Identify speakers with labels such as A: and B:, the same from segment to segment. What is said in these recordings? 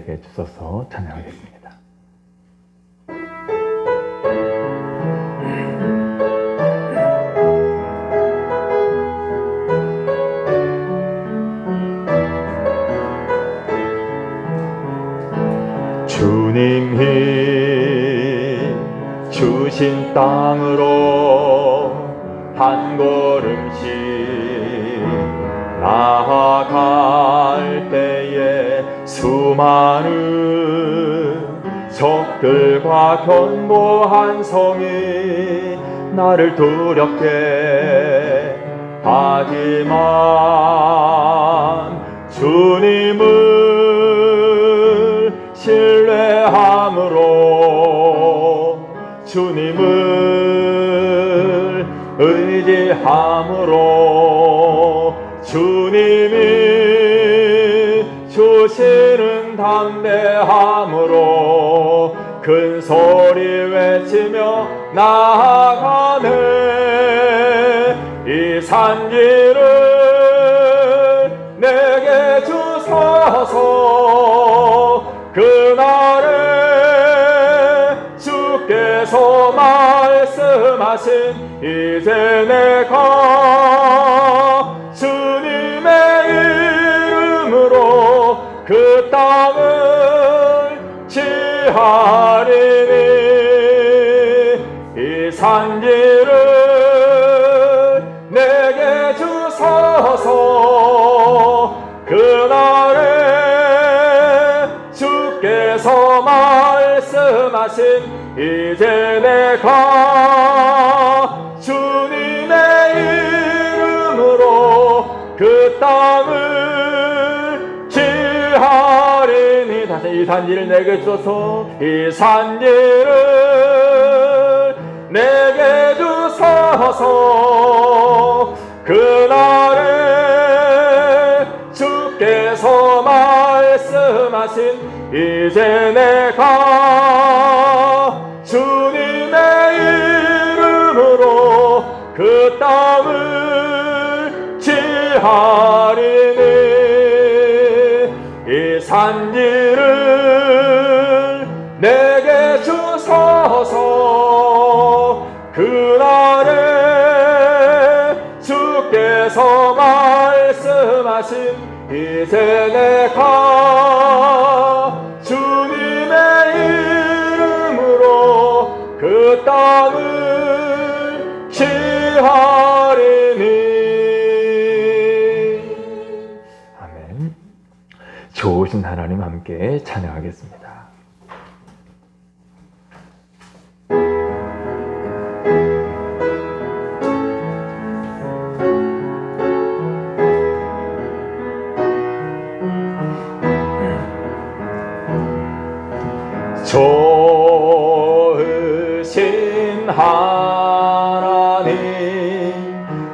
A: 내게 주소서. 찬양하겠습니다. 주님이 주신 땅으로 한 걸음씩 나아갈 때에 수많은 적들과 견고한 성이 나를 두렵게 하지만 주님을 신뢰함으로 주님을 의지함으로 주님이 주시는 담대함으로 큰 소리 외치며 나아가네. 이 산지를 내게 주소서. 그날에 주께서 말씀하신 이제 내가 주님의 이름으로 그 땅을 취하리니 이 산지를 내게 주소서. 그날에 주께서 말씀하신 이제 내가 주님의 이름으로 그 땅을 취하리니. 다시 이 산지를 내게 주소서. 이 산지를 내게 주소서. 그날에 주께서 말씀하신 이제 내가 주님의 이름으로 그 땅을 취하리니 이 산지를 내게 주소서. 그날에 주께서 말씀하신 이제 내가 주님의 이름으로 그 땅을 취하리니. 아멘. 좋으신 하나님 함께 찬양하겠습니다. 좋으신 하나님,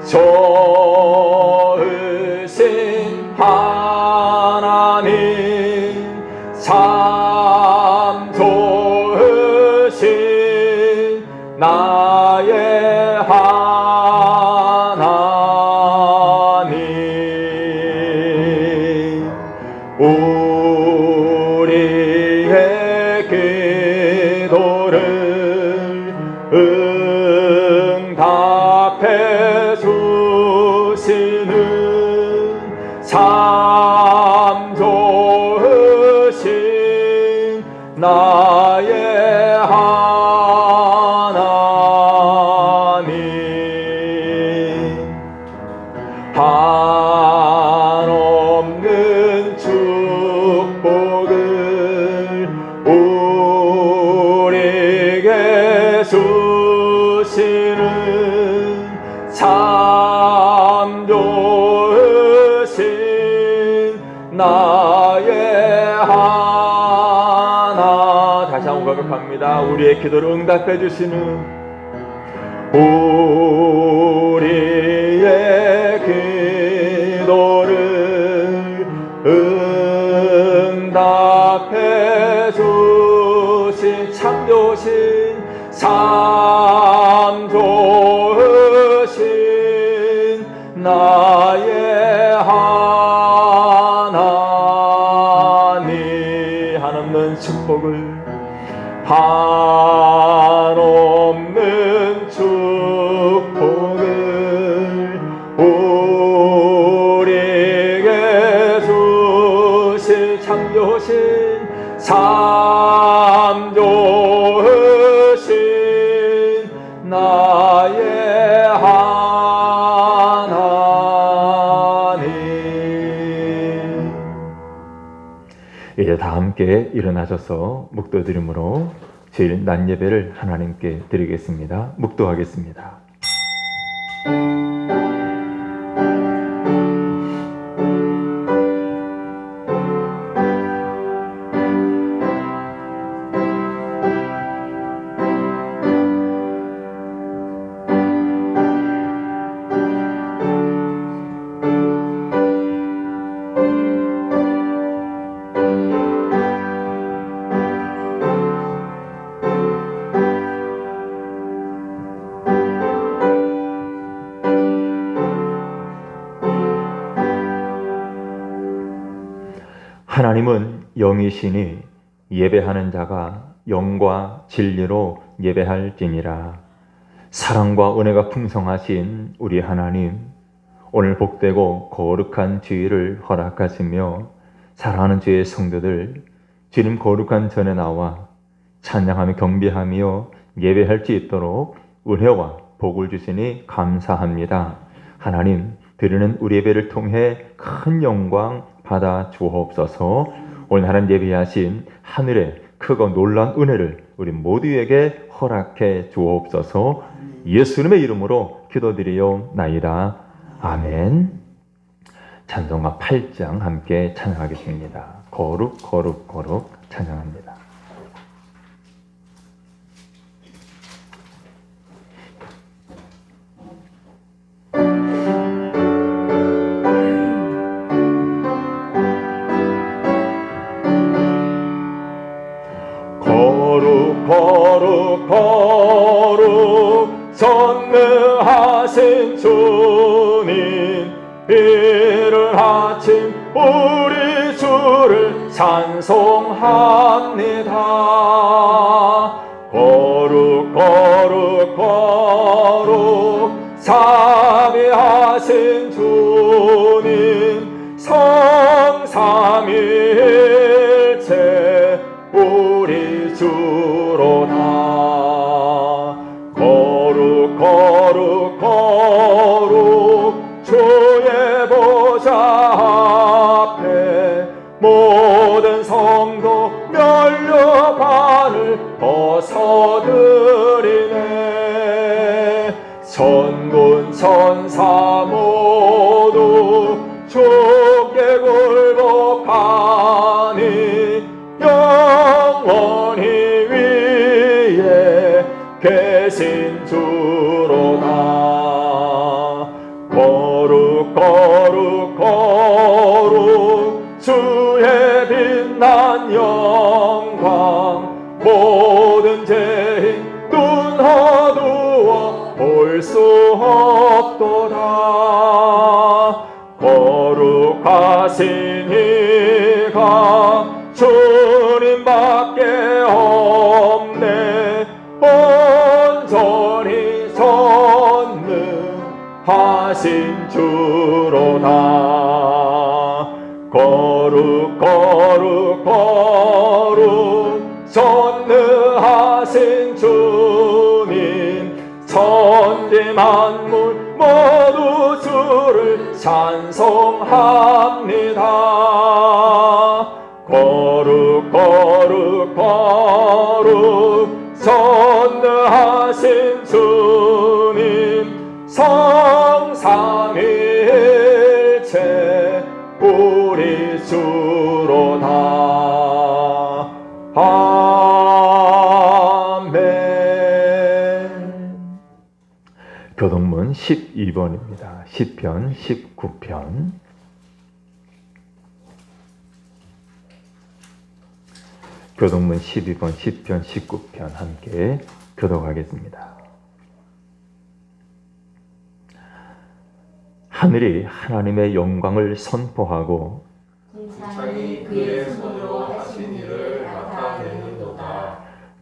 A: 좋으신 하나님, 참 좋으신 나의 하나님. 우리의 기도를 응답해 주시는 참 좋으신 나의 하나님. 한없는 축복을 우리에게 주시는 참 좋으신 나의 하나. 다시 한번 고백합니다. 우리의 기도를 응답해 주시는 우리의 기도를 응답해 주신 참 좋으신 참 좋으신 나의 하나님. 한없는 축복을, 한없는 축복을 우리에게 주실 참 좋으신 나의 하나님. 이제 다 함께 일어나셔서 묵도드림으로 제일 낮 예배를 하나님께 드리겠습니다. 묵도하겠습니다. 하나님은 영이시니 예배하는 자가 영과 진리로 예배할지니라. 사랑과 은혜가 풍성하신 우리 하나님, 오늘 복되고 거룩한 주일을 허락하시며 사랑하는 주의 성도들, 주님 거룩한 전에 나와 찬양하며 경배하며 예배할 수 있도록 은혜와 복을 주시니 감사합니다. 하나님, 드리는 우리 예배를 통해 큰 영광 받아 주옵소서. 오늘 하나님 예배하신 하늘의 크고 놀라운 은혜를 우리 모두에게 허락해 주옵소서. 예수님의 이름으로 기도드리옵나이다. 아멘. 찬송가 8장 함께 찬양하겠습니다. 거룩 거룩 거룩 찬양합니다. 거룩 거룩 전능하신 주님, 이른 아침 우리 주를 찬송합니다. 거룩 거룩 거룩 삼위하신 주님, 성삼위일체 우리 주로다. 거룩 거룩 거룩 주의 보좌 앞에 모든 성도 면류관을 벗어드리네. 천군 천사 모두 주께 굴복하니 영원히 위에 계신 주로다. 거룩 거룩 거룩 주의 빛난 영광, 모든 죄인 눈 어두워 볼 수 없도다. 거룩하신 이가 주님밖에 없네. 온전히 전능하신 주로다. 거룩 거룩 거룩 전능하신 주님, 천지 만물 모두 주를 찬송합니다. 거룩 거룩 거룩 전능하신 주님, 성삼위일체 우리 주로다. 아멘. 교동문 12번입니다. 시편 19편. 교동문 12번 시편 19편 함께 교독하겠습니다. 하늘이 하나님의 영광을 선포하고
B: 세상이 그의 손으로 하신 일을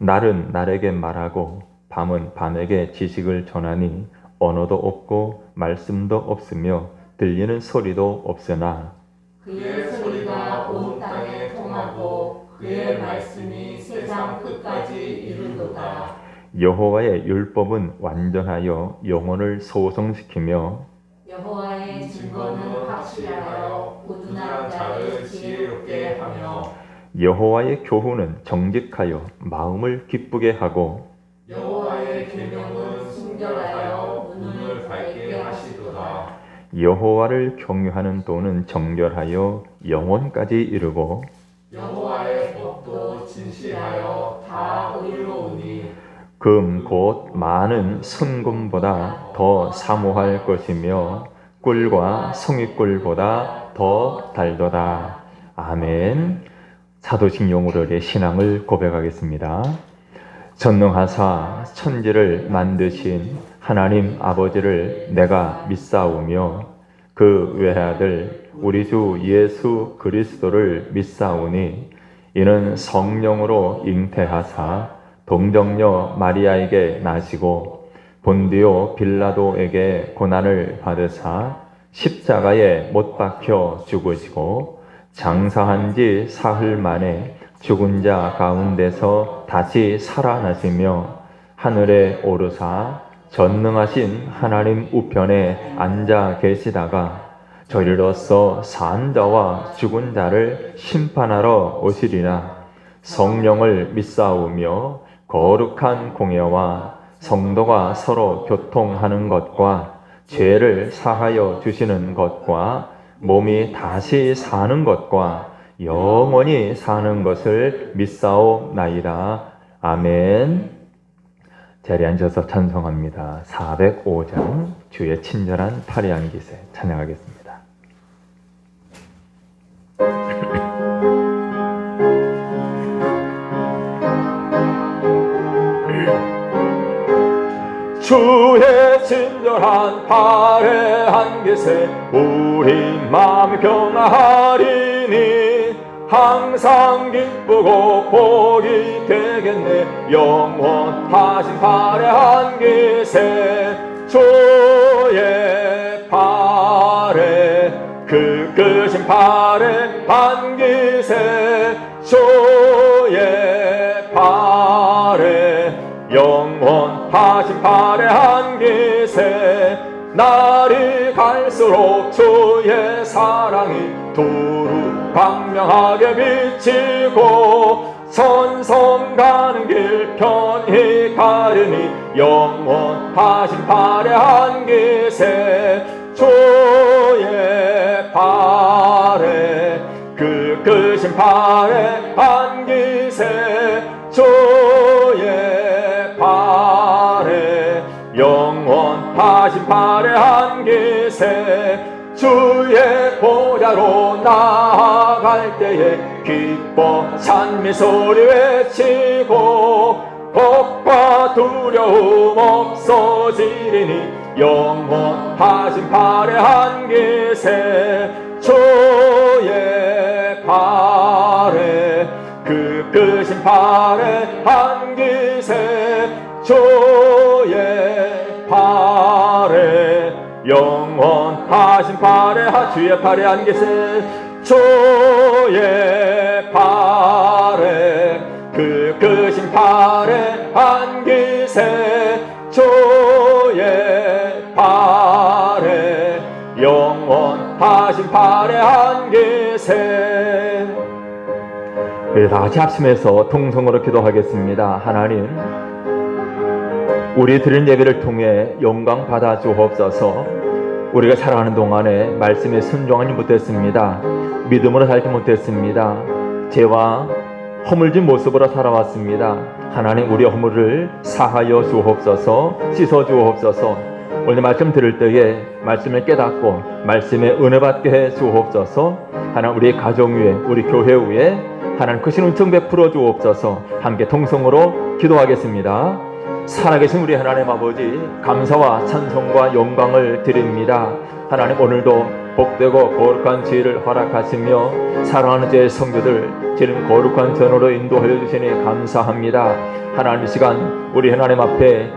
A: 날은 날에게 말하고 밤은 밤에게 지식을 전하니 언어도 없고 말씀도 없으며 들리는 소리도 없으나
B: 그의 소리가 온 땅에 통하고 그의 말씀이 세상 끝까지 이르도다.
A: 여호와의 율법은 완전하여 영혼을 소성시키며
B: 여호와의 증거는 확실하여 고둔한 자를 지혜롭게 하며
A: 여호와의 교훈은 정직하여 마음을 기쁘게 하고
B: 여호와의 계명은 순결하여 눈을 밝게 하시도다.
A: 여호와를 경유하는 도는 정결하여 영혼까지 이르고
B: 여호와의 법도 진실하여 다 의로우니
A: 금 곧 많은 순금보다 더 사모할 것이며 꿀과 송이꿀보다 더 달도다. 아멘. 사도직 용으로의 신앙을 고백하겠습니다. 전능하사 천지를 만드신 하나님 아버지를 내가 믿사오며 그 외아들 우리 주 예수 그리스도를 믿사오니 이는 성령으로 잉태하사 동정녀 마리아에게 나시고 본디오 빌라도에게 고난을 받으사 십자가에 못 박혀 죽으시고 장사한 지 사흘 만에 죽은 자 가운데서 다시 살아나시며 하늘에 오르사 전능하신 하나님 우편에 앉아 계시다가 저리로서 산 자와 죽은 자를 심판하러 오시리라. 성령을 믿사오며 거룩한 공예와 성도가 서로 교통하는 것과 죄를 사하여 주시는 것과 몸이 다시 사는 것과 영원히 사는 것을 믿사오나이다. 아멘. 자리에 앉아서 찬송합니다. 405장 주의 친절한 파리한 기세 찬양하겠습니다. 주의 친절한 파래한 기세 우리 마음이 평안하리니 항상 기쁘고 복이 되겠네. 영원하신 파래한 기세 주의 파래 그 크신 파래한 기세 주의 파래 영원하신 파래한 기세 날이 갈수록 주의 사랑이 두루 광명하게 비치고 선성 가는 길 편히 가르니 영원하신 파래한 기세 주의 파래 그 크신 파래한 기세 주의 파래 영원하신 파래한 기세 주의 보좌로 나아갈 때에 기뻐 찬미 소리 외치고 겁과 두려움 없어지리니 영원하신 파래한 기세 주의 파래 그 크신 파래한 기세 주의 파래 영원하신 파래한 주의 파래한 기세 주의 파래 그 크신 파래한 기세 주의 파래 영원하신 파래한 기세. 우리 다 같이 합심해서 통성으로 기도하겠습니다. 하나님, 우리 드린 예배를 통해 영광 받아 주옵소서. 우리가 살아가는 동안에 말씀에 순종하지 못했습니다. 믿음으로 살지 못했습니다. 죄와 허물진 모습으로 살아왔습니다. 하나님, 우리의 허물을 사하여 주옵소서. 씻어 주옵소서. 오늘 말씀 들을 때에 말씀을 깨닫고 말씀에 은혜 받게 해 주옵소서. 하나님, 우리 가정 위에 우리 교회 위에 하나님 크신 은총 베풀어 주옵소서. 함께 통성으로 기도하겠습니다. 살아계신 우리 하나님 아버지, 감사와 찬송과 영광을 드립니다. 하나님, 오늘도 복되고 거룩한 지혜를 허락하시며 사랑하는 제 성도들 지금 거룩한 전으로 인도하여 주시니 감사합니다. 하나님, 이 시간 우리 하나님 앞에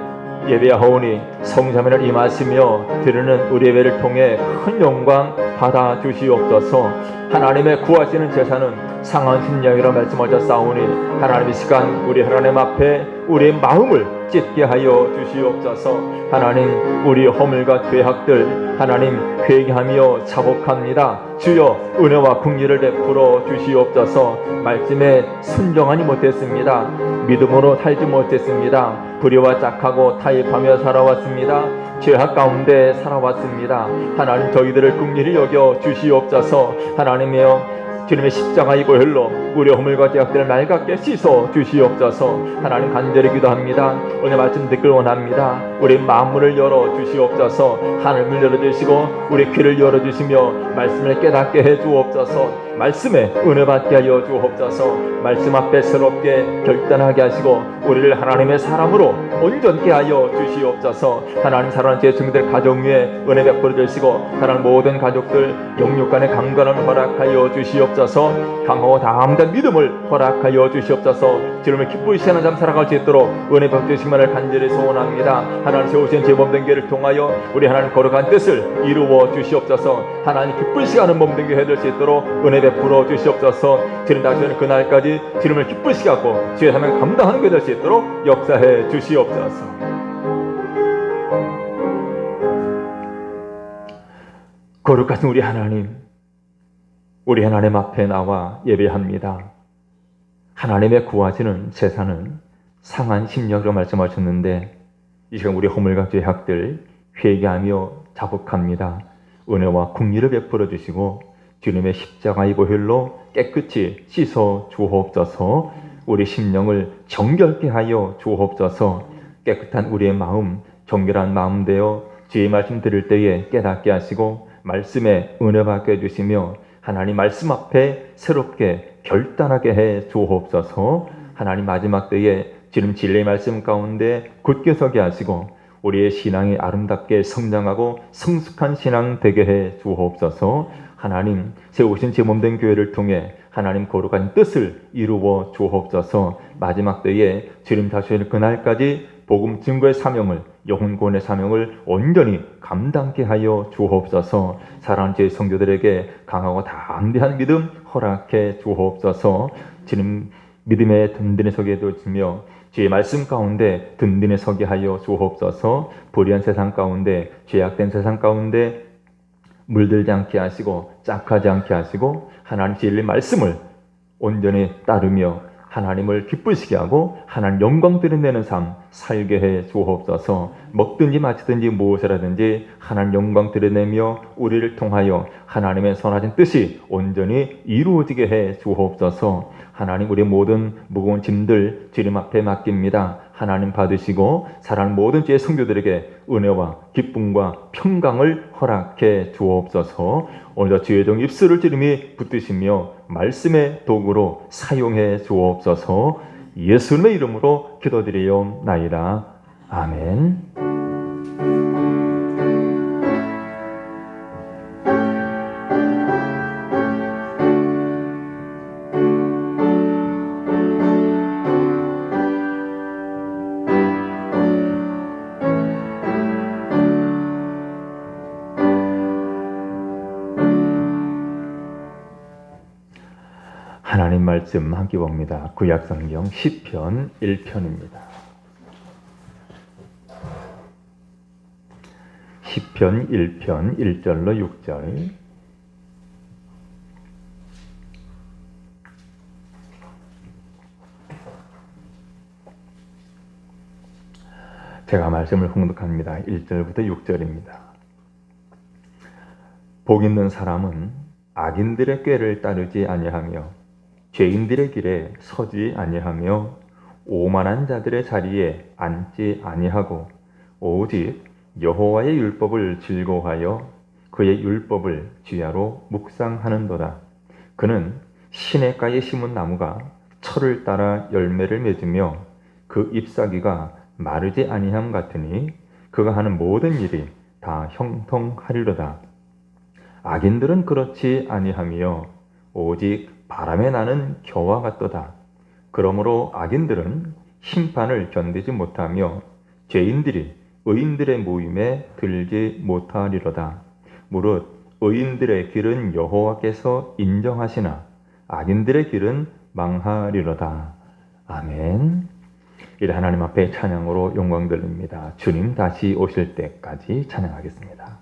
A: 예배하오니 성자매를 임하시며 드리는 우리 예배를 통해 큰 영광 받아 주시옵소서. 하나님의 구하시는 제사는 상한 심령이라 말씀하셨사오니 하나님, 이 시간 우리 하나님 앞에 우리의 마음을 찢게 하여 주시옵소서. 하나님, 우리 허물과 죄악들 하나님 회개하며 자복합니다. 주여 은혜와 긍휼을 베풀어 주시옵소서. 말씀에 순종하지 못했습니다. 믿음으로 살지 못했습니다. 불의와 짝하고 타협하며 살아왔습니다. 죄악 가운데 살아왔습니다. 하나님, 저희들을 긍휼히 여겨 주시옵소서. 하나님이여, 주님의 십자가의 보혈로 우리 허물과 죄악들을 맑게 씻어 주시옵소서. 하나님, 간절히 기도합니다. 오늘 말씀 듣길 원합니다. 우리 마음문을 열어 주시옵소서. 하늘을 열어주시고 우리 귀를 열어주시며 말씀을 깨닫게 해 주옵소서. 말씀에 은혜 받게 하여 주옵소서. 말씀 앞에 새롭게 결단하게 하시고 우리를 하나님의 사람으로 온전케 하여 주시옵소서. 하나님, 사랑하는 제 증들 가정 위에 은혜 베풀어 주시고 사랑하는 모든 가족들 영육 간의 강건함을 허락하여 주시옵소서. 강하고 다함된 믿음을 허락하여 주시옵소서. 주님을 기쁘시하는 삶 살아갈 수 있도록 은혜 베풀어 주시기만을 간절히 소원합니다. 하나님, 세우신 제 몸된 교회를 통하여 우리 하나님 거룩한 뜻을 이루어 주시옵소서. 하나님, 기쁘시하는 몸된 교회 될 수 있도록 은혜 베풀어 주시옵소서. 주님 다시 오는 그날까지 주님을 기쁘시게 하고 주의 사명 감당하는 교회 될 수 있도록 역사해 주시옵소서. 거룩하신 우리 하나님, 우리 하나님 앞에 나와 예배합니다. 하나님의 구하시는 제사는 상한 심령으로 말씀하셨는데 이 시간 우리 허물과 죄악들 회개하며 자복합니다. 은혜와 긍휼을 베풀어 주시고 주님의 십자가의 보혈로 깨끗이 씻어 주옵소서. 우리 심령을 정결케 하여 주옵소서. 깨끗한 우리의 마음, 정결한 마음 되어 주의 말씀 들을 때에 깨닫게 하시고 말씀에 은혜 받게 해주시며 하나님 말씀 앞에 새롭게 결단하게 해 주옵소서. 하나님, 마지막 때에 주님 진리의 말씀 가운데 굳게 서게 하시고 우리의 신앙이 아름답게 성장하고 성숙한 신앙 되게 해 주옵소서. 하나님, 세우신 제 몸된 교회를 통해 하나님 거룩한 뜻을 이루어 주옵소서. 마지막 때에 주님 다시 오실 그날까지 복음 증거의 사명을, 영혼 구원의 사명을 온전히 감당케 하여 주옵소서. 사랑하는 제 성도들에게 강하고 담대한 믿음 허락해 주옵소서. 주님 믿음의 든든히 서게 해주시며 주의 말씀 가운데 든든히 서게 하여 주옵소서. 불의한 세상 가운데, 죄악된 세상 가운데 물들지 않게 하시고 짝하지 않게 하시고 하나님 진리 말씀을 온전히 따르며 하나님을 기쁘시게 하고 하나님 영광 드러내는 삶 살게 해 주옵소서. 먹든지 마시든지 무엇을 하든지 하나님 영광 드러내며 우리를 통하여 하나님의 선하신 뜻이 온전히 이루어지게 해 주옵소서. 하나님, 우리 모든 무거운 짐들 주님 앞에 맡깁니다. 하나님 받으시고 사랑하는 모든 주의 성도들에게 은혜와 기쁨과 평강을 허락해 주옵소서. 오늘도 주의 종 입술을 주님이 붙드시며 말씀의 도구로 사용해 주옵소서. 예수님의 이름으로 기도드리옵나이다. 아멘. 하나님 말씀 함께 봅니다. 구약성경 시편 1편입니다. 시편 1편 1절로 6절. 제가 말씀을 홍독합니다. 1절부터 6절입니다. 복 있는 사람은 악인들의 꾀를 따르지 아니하며 죄인들의 길에 서지 아니하며 오만한 자들의 자리에 앉지 아니하고 오직 여호와의 율법을 즐거워하여 그의 율법을 주야로 묵상하는도다. 그는 시냇가에 심은 나무가 철을 따라 열매를 맺으며 그 잎사귀가 마르지 아니함 같으니 그가 하는 모든 일이 다 형통하리로다. 악인들은 그렇지 아니하며 오직 바람에 나는 겨와 같도다. 그러므로 악인들은 심판을 견디지 못하며 죄인들이 의인들의 모임에 들지 못하리로다. 무릇 의인들의 길은 여호와께서 인정하시나 악인들의 길은 망하리로다. 아멘. 이래 하나님 앞에 찬양으로 영광 돌립니다. 주님 다시 오실 때까지 찬양하겠습니다.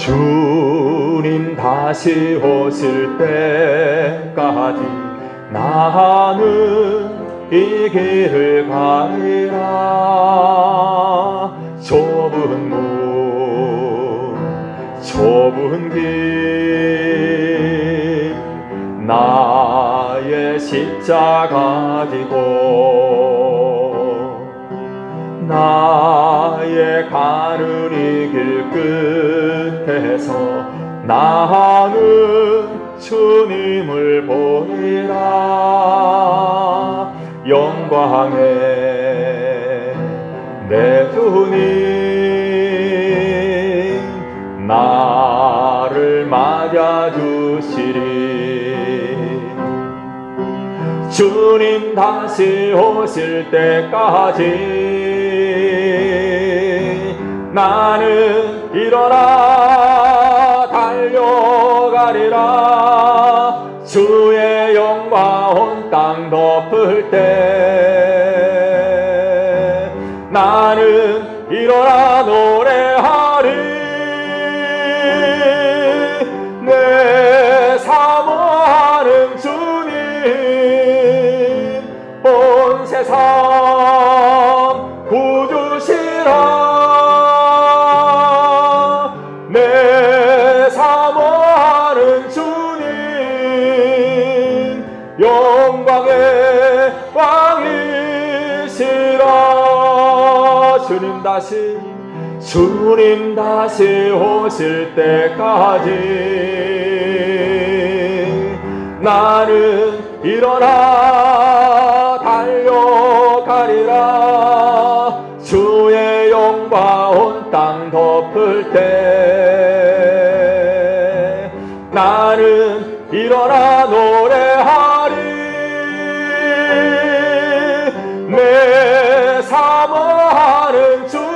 A: 주님 다시 오실 때까지 나는 이 길을 가리라. 좁은 길 나의 십자가 지고 나의 가는 이 길 끝에서 나는 주님을 보리라. 영광의 내 주님 나를 맞아주시리. 주님 다시 오실 때까지 나는 일어나 달려가리라. 주의 영광 온 땅 덮을 때 나는 일어나 노래하리. 내 사모하는 주님 온 세상 구주시라. 내 사모하는 주님 영광의 왕이시라. 주님 다시 오실 때까지 나는 일어나 달려가리라. 주의 영광 온 땅 덮을 때 나는 일어나 노래하리. 내 사모하는 주님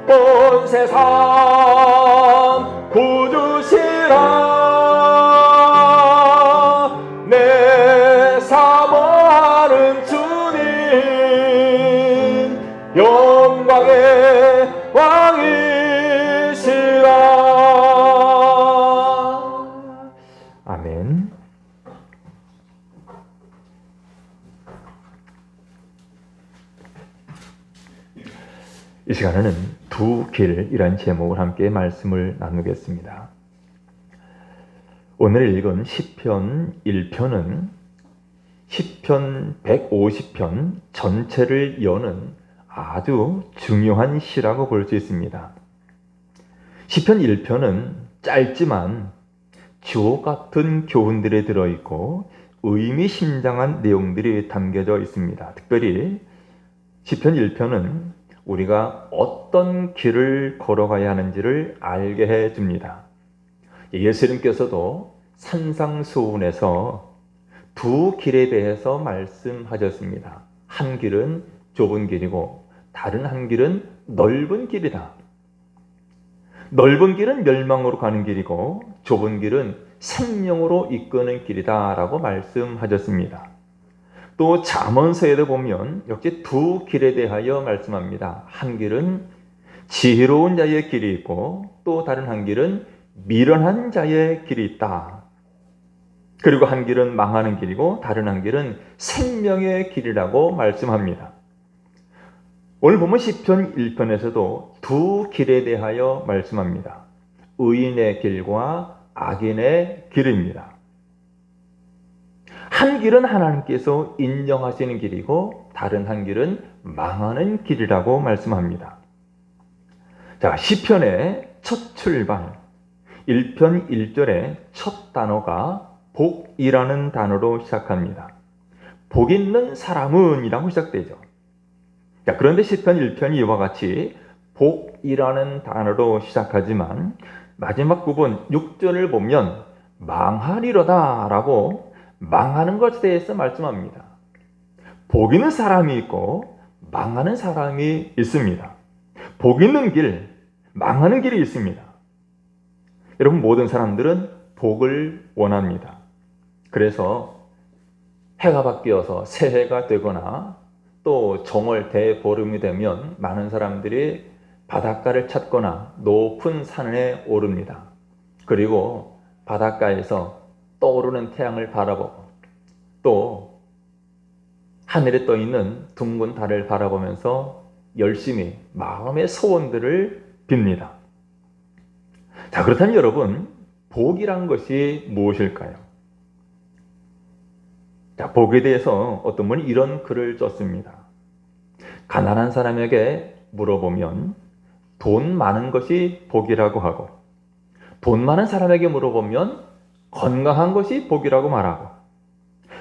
A: 온 세상 구주시라. 내 사모하는 주님 영광의 왕이시라. 아멘. 이 시간에는 두 길이란 제목을 함께 말씀을 나누겠습니다. 오늘 읽은 시편 1편은 시편 150편 전체를 여는 아주 중요한 시라고 볼 수 있습니다. 시편 1편은 짧지만 주옥 같은 교훈들이 들어있고 의미심장한 내용들이 담겨져 있습니다. 특별히 시편 1편은 우리가 어떤 길을 걸어가야 하는지를 알게 해줍니다. 예수님께서도 산상수훈에서 두 길에 대해서 말씀하셨습니다. 한 길은 좁은 길이고 다른 한 길은 넓은 길이다. 넓은 길은 멸망으로 가는 길이고 좁은 길은 생명으로 이끄는 길이다 라고 말씀하셨습니다. 또 잠언서에도 보면 역시 두 길에 대하여 말씀합니다. 한 길은 지혜로운 자의 길이 있고 또 다른 한 길은 미련한 자의 길이 있다. 그리고 한 길은 망하는 길이고 다른 한 길은 생명의 길이라고 말씀합니다. 오늘 보면 시편 1편에서도 두 길에 대하여 말씀합니다. 의인의 길과 악인의 길입니다. 한 길은 하나님께서 인정하시는 길이고 다른 한 길은 망하는 길이라고 말씀합니다. 자, 시편의 첫 출발, 1편 1절의 첫 단어가 복이라는 단어로 시작합니다. 복 있는 사람은 이라고 시작되죠. 자, 그런데 시편 1편이 이와 같이 복이라는 단어로 시작하지만 마지막 부분 6절을 보면 망하리로다 라고 망하는 것에 대해서 말씀합니다. 복 있는 사람이 있고 망하는 사람이 있습니다. 복 있는 길, 망하는 길이 있습니다. 여러분, 모든 사람들은 복을 원합니다. 그래서 해가 바뀌어서 새해가 되거나 또 정월 대보름이 되면 많은 사람들이 바닷가를 찾거나 높은 산에 오릅니다. 그리고 바닷가에서 떠오르는 태양을 바라보고 또 하늘에 떠있는 둥근 달을 바라보면서 열심히 마음의 소원들을 빕니다. 자, 그렇다면 여러분, 복이란 것이 무엇일까요? 자, 복에 대해서 어떤 분이 이런 글을 썼습니다. 가난한 사람에게 물어보면 돈 많은 것이 복이라고 하고, 돈 많은 사람에게 물어보면 건강한 것이 복이라고 말하고,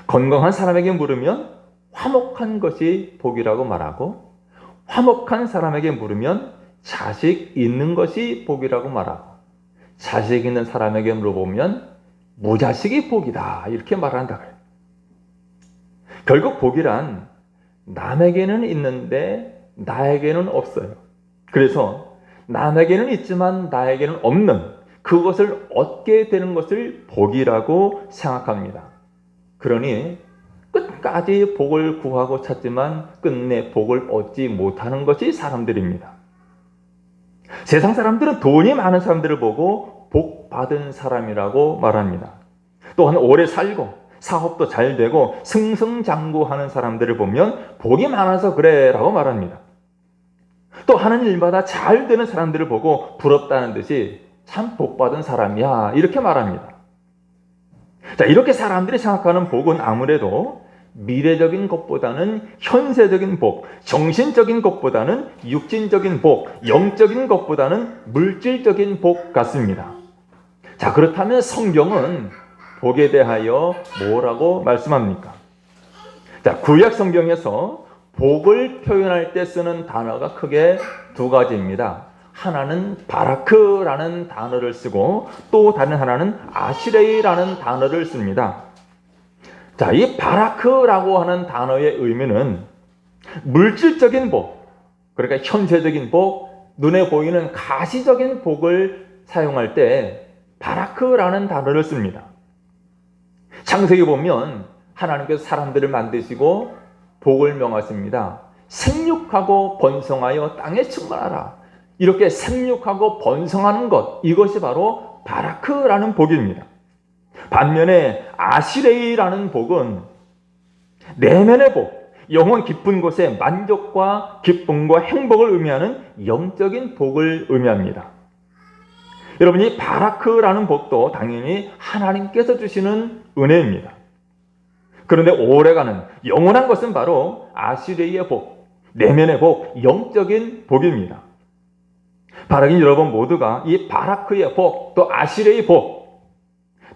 A: 건강한 사람에게 물으면 화목한 것이 복이라고 말하고, 화목한 사람에게 물으면 자식 있는 것이 복이라고 말하고, 자식 있는 사람에게 물어보면 무자식이 복이다 이렇게 말한다. 결국 복이란 남에게는 있는데 나에게는 없어요. 그래서 남에게는 있지만 나에게는 없는 그것을 얻게 되는 것을 복이라고 생각합니다. 그러니 끝까지 복을 구하고 찾지만 끝내 복을 얻지 못하는 것이 사람들입니다. 세상 사람들은 돈이 많은 사람들을 보고 복 받은 사람이라고 말합니다. 또한 오래 살고 사업도 잘 되고 승승장구하는 사람들을 보면 복이 많아서 그래 라고 말합니다. 또 하는 일마다 잘 되는 사람들을 보고 부럽다는 듯이 참 복 받은 사람이야 이렇게 말합니다. 자, 이렇게 사람들이 생각하는 복은 아무래도 미래적인 것보다는 현세적인 복, 정신적인 것보다는 육신적인 복, 영적인 것보다는 물질적인 복 같습니다. 자, 그렇다면 성경은 복에 대하여 뭐라고 말씀합니까? 자, 구약 성경에서 복을 표현할 때 쓰는 단어가 크게 두 가지입니다. 하나는 바라크라는 단어를 쓰고 또 다른 하나는 아시레이라는 단어를 씁니다. 자, 이 바라크라고 하는 단어의 의미는 물질적인 복, 그러니까 현세적인 복, 눈에 보이는 가시적인 복을 사용할 때 바라크라는 단어를 씁니다. 창세기 보면 하나님께서 사람들을 만드시고 복을 명하십니다. 생육하고 번성하여 땅에 충만하라. 이렇게 생육하고 번성하는 것, 이것이 바로 바라크라는 복입니다. 반면에 아시레이라는 복은 내면의 복, 영혼 깊은 곳에 만족과 기쁨과 행복을 의미하는 영적인 복을 의미합니다. 여러분, 이 바라크라는 복도 당연히 하나님께서 주시는 은혜입니다. 그런데 오래가는 영원한 것은 바로 아시레이의 복, 내면의 복, 영적인 복입니다. 바라긴 여러분 모두가 이 바라크의 복, 또 아시레의 복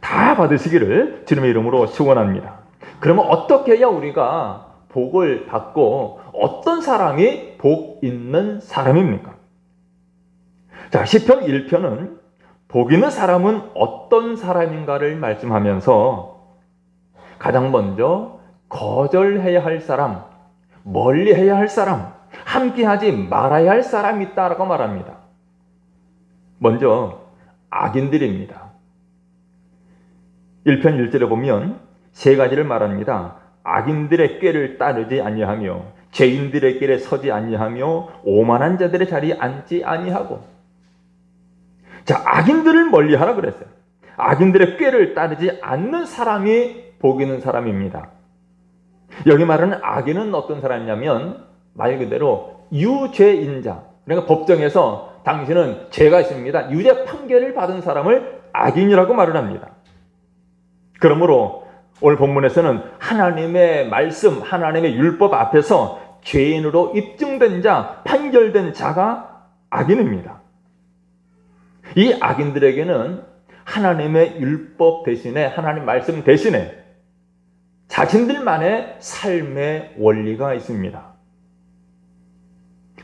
A: 다 받으시기를 주님의 이름으로 축원합니다. 그러면 어떻게 해야 우리가 복을 받고 어떤 사람이 복 있는 사람입니까? 자, 시편 1편은 복 있는 사람은 어떤 사람인가를 말씀하면서 가장 먼저 거절해야 할 사람, 멀리해야 할 사람, 함께하지 말아야 할 사람이 있다라고 말합니다. 먼저 악인들입니다. 1편 1절에 보면 세 가지를 말합니다. 악인들의 꾀를 따르지 아니하며 죄인들의 길에 서지 아니하며 오만한 자들의 자리에 앉지 아니하고. 자, 악인들을 멀리하라 그랬어요. 악인들의 꾀를 따르지 않는 사람이 복 있는 사람입니다. 여기 말하는 악인은 어떤 사람이냐면 말 그대로 유죄인자, 그러니까 법정에서 당신은 죄가 있습니다, 유죄 판결을 받은 사람을 악인이라고 말을 합니다. 그러므로 오늘 본문에서는 하나님의 말씀, 하나님의 율법 앞에서 죄인으로 입증된 자, 판결된 자가 악인입니다. 이 악인들에게는 하나님의 율법 대신에, 하나님 말씀 대신에 자신들만의 삶의 원리가 있습니다.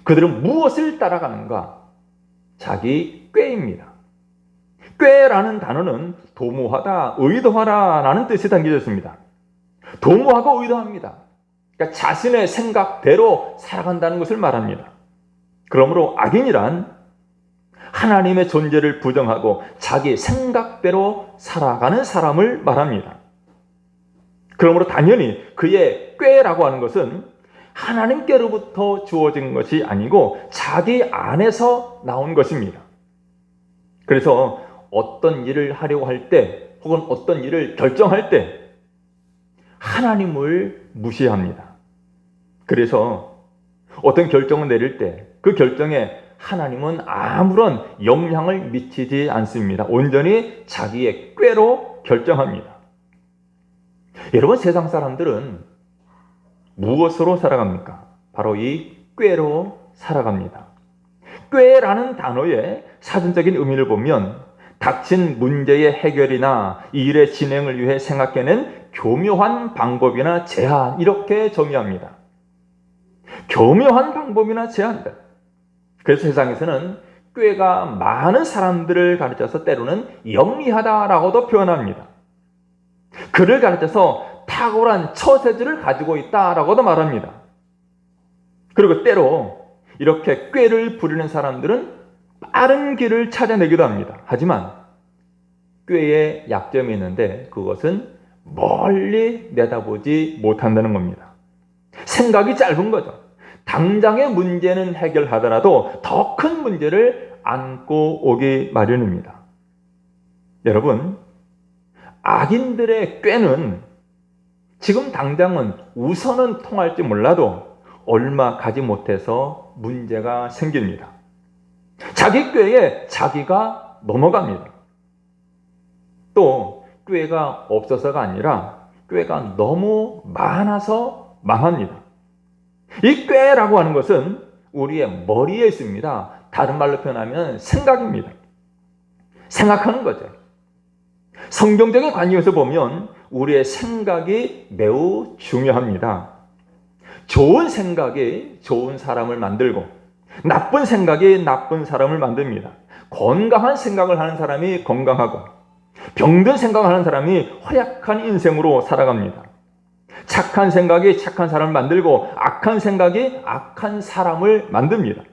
A: 그들은 무엇을 따라가는가? 자기 꾀입니다. 꾀라는 단어는 도모하다, 의도하다 라는 뜻이 담겨져 있습니다. 도모하고 의도합니다. 그러니까 자신의 생각대로 살아간다는 것을 말합니다. 그러므로 악인이란 하나님의 존재를 부정하고 자기 생각대로 살아가는 사람을 말합니다. 그러므로 당연히 그의 꾀라고 하는 것은 하나님께로부터 주어진 것이 아니고 자기 안에서 나온 것입니다. 그래서 어떤 일을 하려고 할 때 혹은 어떤 일을 결정할 때 하나님을 무시합니다. 그래서 어떤 결정을 내릴 때 그 결정에 하나님은 아무런 영향을 미치지 않습니다. 온전히 자기의 꾀로 결정합니다. 여러분, 세상 사람들은 무엇으로 살아갑니까? 바로 이 꾀로 살아갑니다. 꾀라는 단어의 사전적인 의미를 보면 닥친 문제의 해결이나 이 일의 진행을 위해 생각해낸 교묘한 방법이나 제안, 이렇게 정의합니다. 교묘한 방법이나 제안들. 그래서 세상에서는 꾀가 많은 사람들을 가르쳐서 때로는 영리하다라고도 표현합니다. 그를 가르쳐서 탁월한 처세술을 가지고 있다라고도 말합니다. 그리고 때로 이렇게 꾀를 부리는 사람들은 빠른 길을 찾아내기도 합니다. 하지만 꾀에 약점이 있는데 그것은 멀리 내다보지 못한다는 겁니다. 생각이 짧은 거죠. 당장의 문제는 해결하더라도 더 큰 문제를 안고 오기 마련입니다. 여러분, 악인들의 꾀는 지금 당장은 우선은 통할지 몰라도 얼마 가지 못해서 문제가 생깁니다. 자기 꾀에 자기가 넘어갑니다. 또 꾀가 없어서가 아니라 꾀가 너무 많아서 망합니다. 이 꾀라고 하는 것은 우리의 머리에 있습니다. 다른 말로 표현하면 생각입니다. 생각하는 거죠. 성경적인 관점에서 보면 우리의 생각이 매우 중요합니다. 좋은 생각이 좋은 사람을 만들고 나쁜 생각이 나쁜 사람을 만듭니다. 건강한 생각을 하는 사람이 건강하고 병든 생각을 하는 사람이 허약한 인생으로 살아갑니다. 착한 생각이 착한 사람을 만들고 악한 생각이 악한 사람을 만듭니다.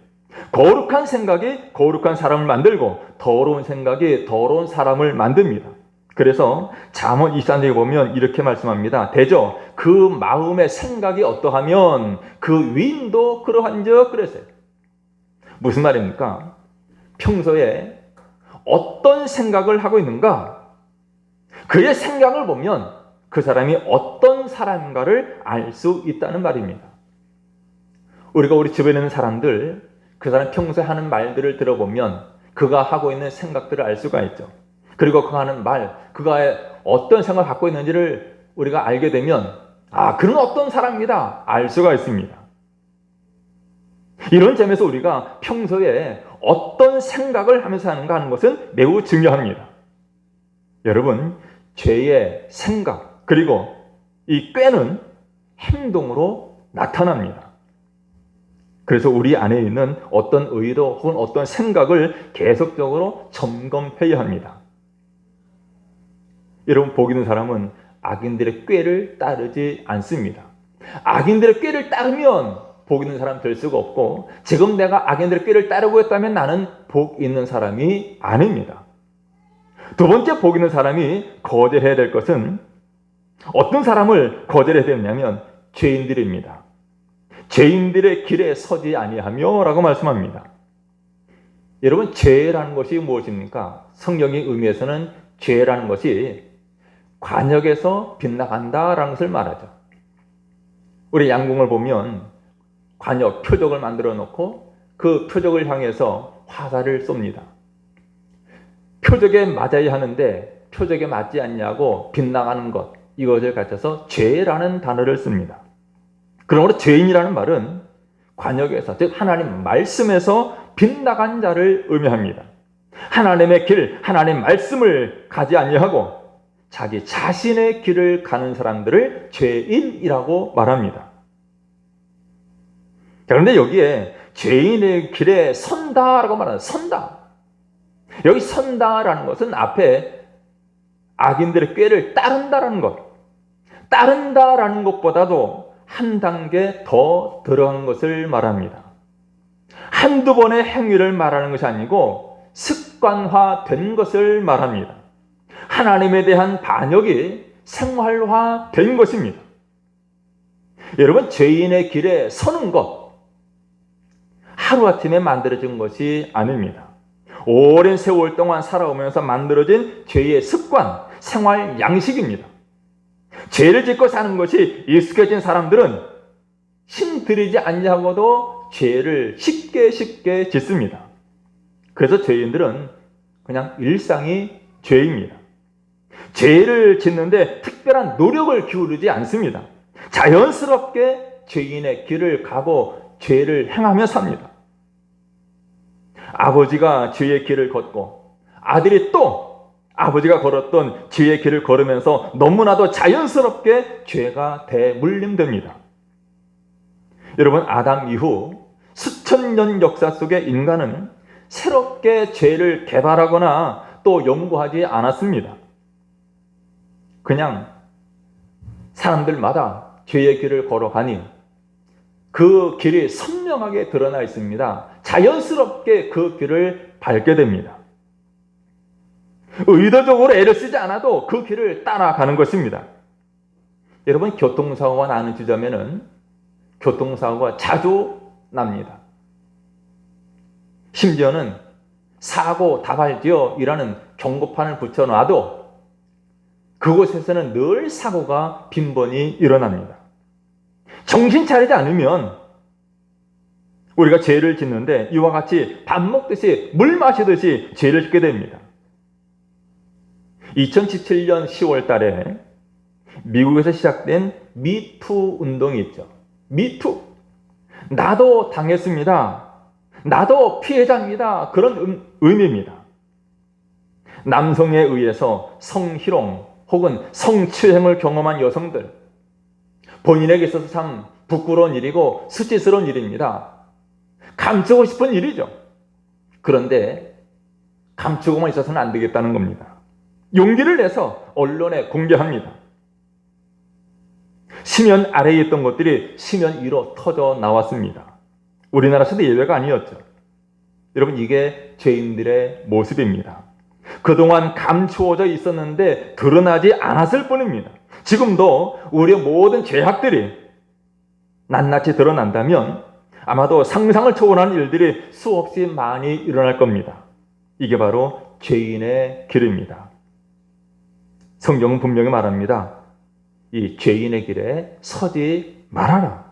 A: 거룩한 생각이 거룩한 사람을 만들고 더러운 생각이 더러운 사람을 만듭니다. 그래서 잠언 23장에 보면 이렇게 말씀합니다. 대저 그 마음의 생각이 어떠하면 그 위인도 그러한즉 그랬어요. 무슨 말입니까? 평소에 어떤 생각을 하고 있는가? 그의 생각을 보면 그 사람이 어떤 사람인가를 알 수 있다는 말입니다. 우리가 우리 주변에 있는 사람들, 그 사람 평소에 하는 말들을 들어보면 그가 하고 있는 생각들을 알 수가 있죠. 그리고 그가 하는 말, 그가 어떤 생각을 갖고 있는지를 우리가 알게 되면 그는 어떤 사람이다 알 수가 있습니다. 이런 점에서 우리가 평소에 어떤 생각을 하면서 하는가 하는 것은 매우 중요합니다. 여러분, 죄의 생각 그리고 이 꾀는 행동으로 나타납니다. 그래서 우리 안에 있는 어떤 의도 혹은 어떤 생각을 계속적으로 점검해야 합니다. 여러분, 복 있는 사람은 악인들의 꾀를 따르지 않습니다. 악인들의 꾀를 따르면 복 있는 사람 될 수가 없고, 지금 내가 악인들의 꾀를 따르고 있다면 나는 복 있는 사람이 아닙니다. 두 번째 복 있는 사람이 거절해야 될 것은 어떤 사람을 거절해야 되냐면 죄인들입니다. 죄인들의 길에 서지 아니하며 라고 말씀합니다. 여러분, 죄라는 것이 무엇입니까? 성경의 의미에서는 죄라는 것이 관역에서 빗나간다라는 것을 말하죠. 우리 양궁을 보면 관역, 표적을 만들어 놓고 그 표적을 향해서 화살을 쏩니다. 표적에 맞아야 하는데 표적에 맞지 않냐고 빗나가는 것, 이것을 가르쳐서 죄라는 단어를 씁니다. 그러므로 죄인이라는 말은 관역에서, 즉 하나님 말씀에서 빗나간 자를 의미합니다. 하나님의 길, 하나님 말씀을 가지 아니하고 자기 자신의 길을 가는 사람들을 죄인이라고 말합니다. 자, 그런데 여기에 죄인의 길에 선다라고 말하는 선다. 여기 선다라는 것은 앞에 악인들의 꾀를 따른다라는 것. 따른다라는 것보다도 한 단계 더 들어간 것을 말합니다. 한두 번의 행위를 말하는 것이 아니고 습관화된 것을 말합니다. 하나님에 대한 반역이 생활화된 것입니다. 여러분, 죄인의 길에 서는 것, 하루아침에 만들어진 것이 아닙니다. 오랜 세월 동안 살아오면서 만들어진 죄의 습관, 생활 양식입니다. 죄를 짓고 사는 것이 익숙해진 사람들은 힘들이지 않냐고도 죄를 쉽게 짓습니다. 그래서 죄인들은 그냥 일상이 죄입니다. 죄를 짓는데 특별한 노력을 기울이지 않습니다. 자연스럽게 죄인의 길을 가고 죄를 행하며 삽니다. 아버지가 죄의 길을 걷고 아들이 또 아버지가 걸었던 죄의 길을 걸으면서 너무나도 자연스럽게 죄가 대물림됩니다. 여러분, 아담 이후 수천 년 역사 속에 인간은 새롭게 죄를 개발하거나 또 연구하지 않았습니다. 그냥 사람들마다 죄의 길을 걸어가니 그 길이 선명하게 드러나 있습니다. 자연스럽게 그 길을 밟게 됩니다. 의도적으로 애를 쓰지 않아도 그 길을 따라가는 것입니다. 여러분, 교통사고가 나는 지점에는 교통사고가 자주 납니다. 심지어는 사고 다발지어이라는 경고판을 붙여놔도 그곳에서는 늘 사고가 빈번히 일어납니다. 정신 차리지 않으면 우리가 죄를 짓는데 이와 같이 밥 먹듯이 물 마시듯이 죄를 짓게 됩니다. 2017년 10월 달에 미국에서 시작된 미투 운동이 있죠. 미투. 나도 당했습니다. 나도 피해자입니다. 그런 의미입니다. 남성에 의해서 성희롱 혹은 성추행을 경험한 여성들, 본인에게 있어서 참 부끄러운 일이고 수치스러운 일입니다. 감추고 싶은 일이죠. 그런데 감추고만 있어서는 안 되겠다는 겁니다. 용기를 내서 언론에 공개합니다. 심연 아래에 있던 것들이 심연 위로 터져 나왔습니다. 우리나라에서도 예외가 아니었죠. 여러분, 이게 죄인들의 모습입니다. 그동안 감추어져 있었는데 드러나지 않았을 뿐입니다. 지금도 우리의 모든 죄악들이 낱낱이 드러난다면 아마도 상상을 초월하는 일들이 수없이 많이 일어날 겁니다. 이게 바로 죄인의 길입니다. 성경은 분명히 말합니다. 이 죄인의 길에 서지 말아라.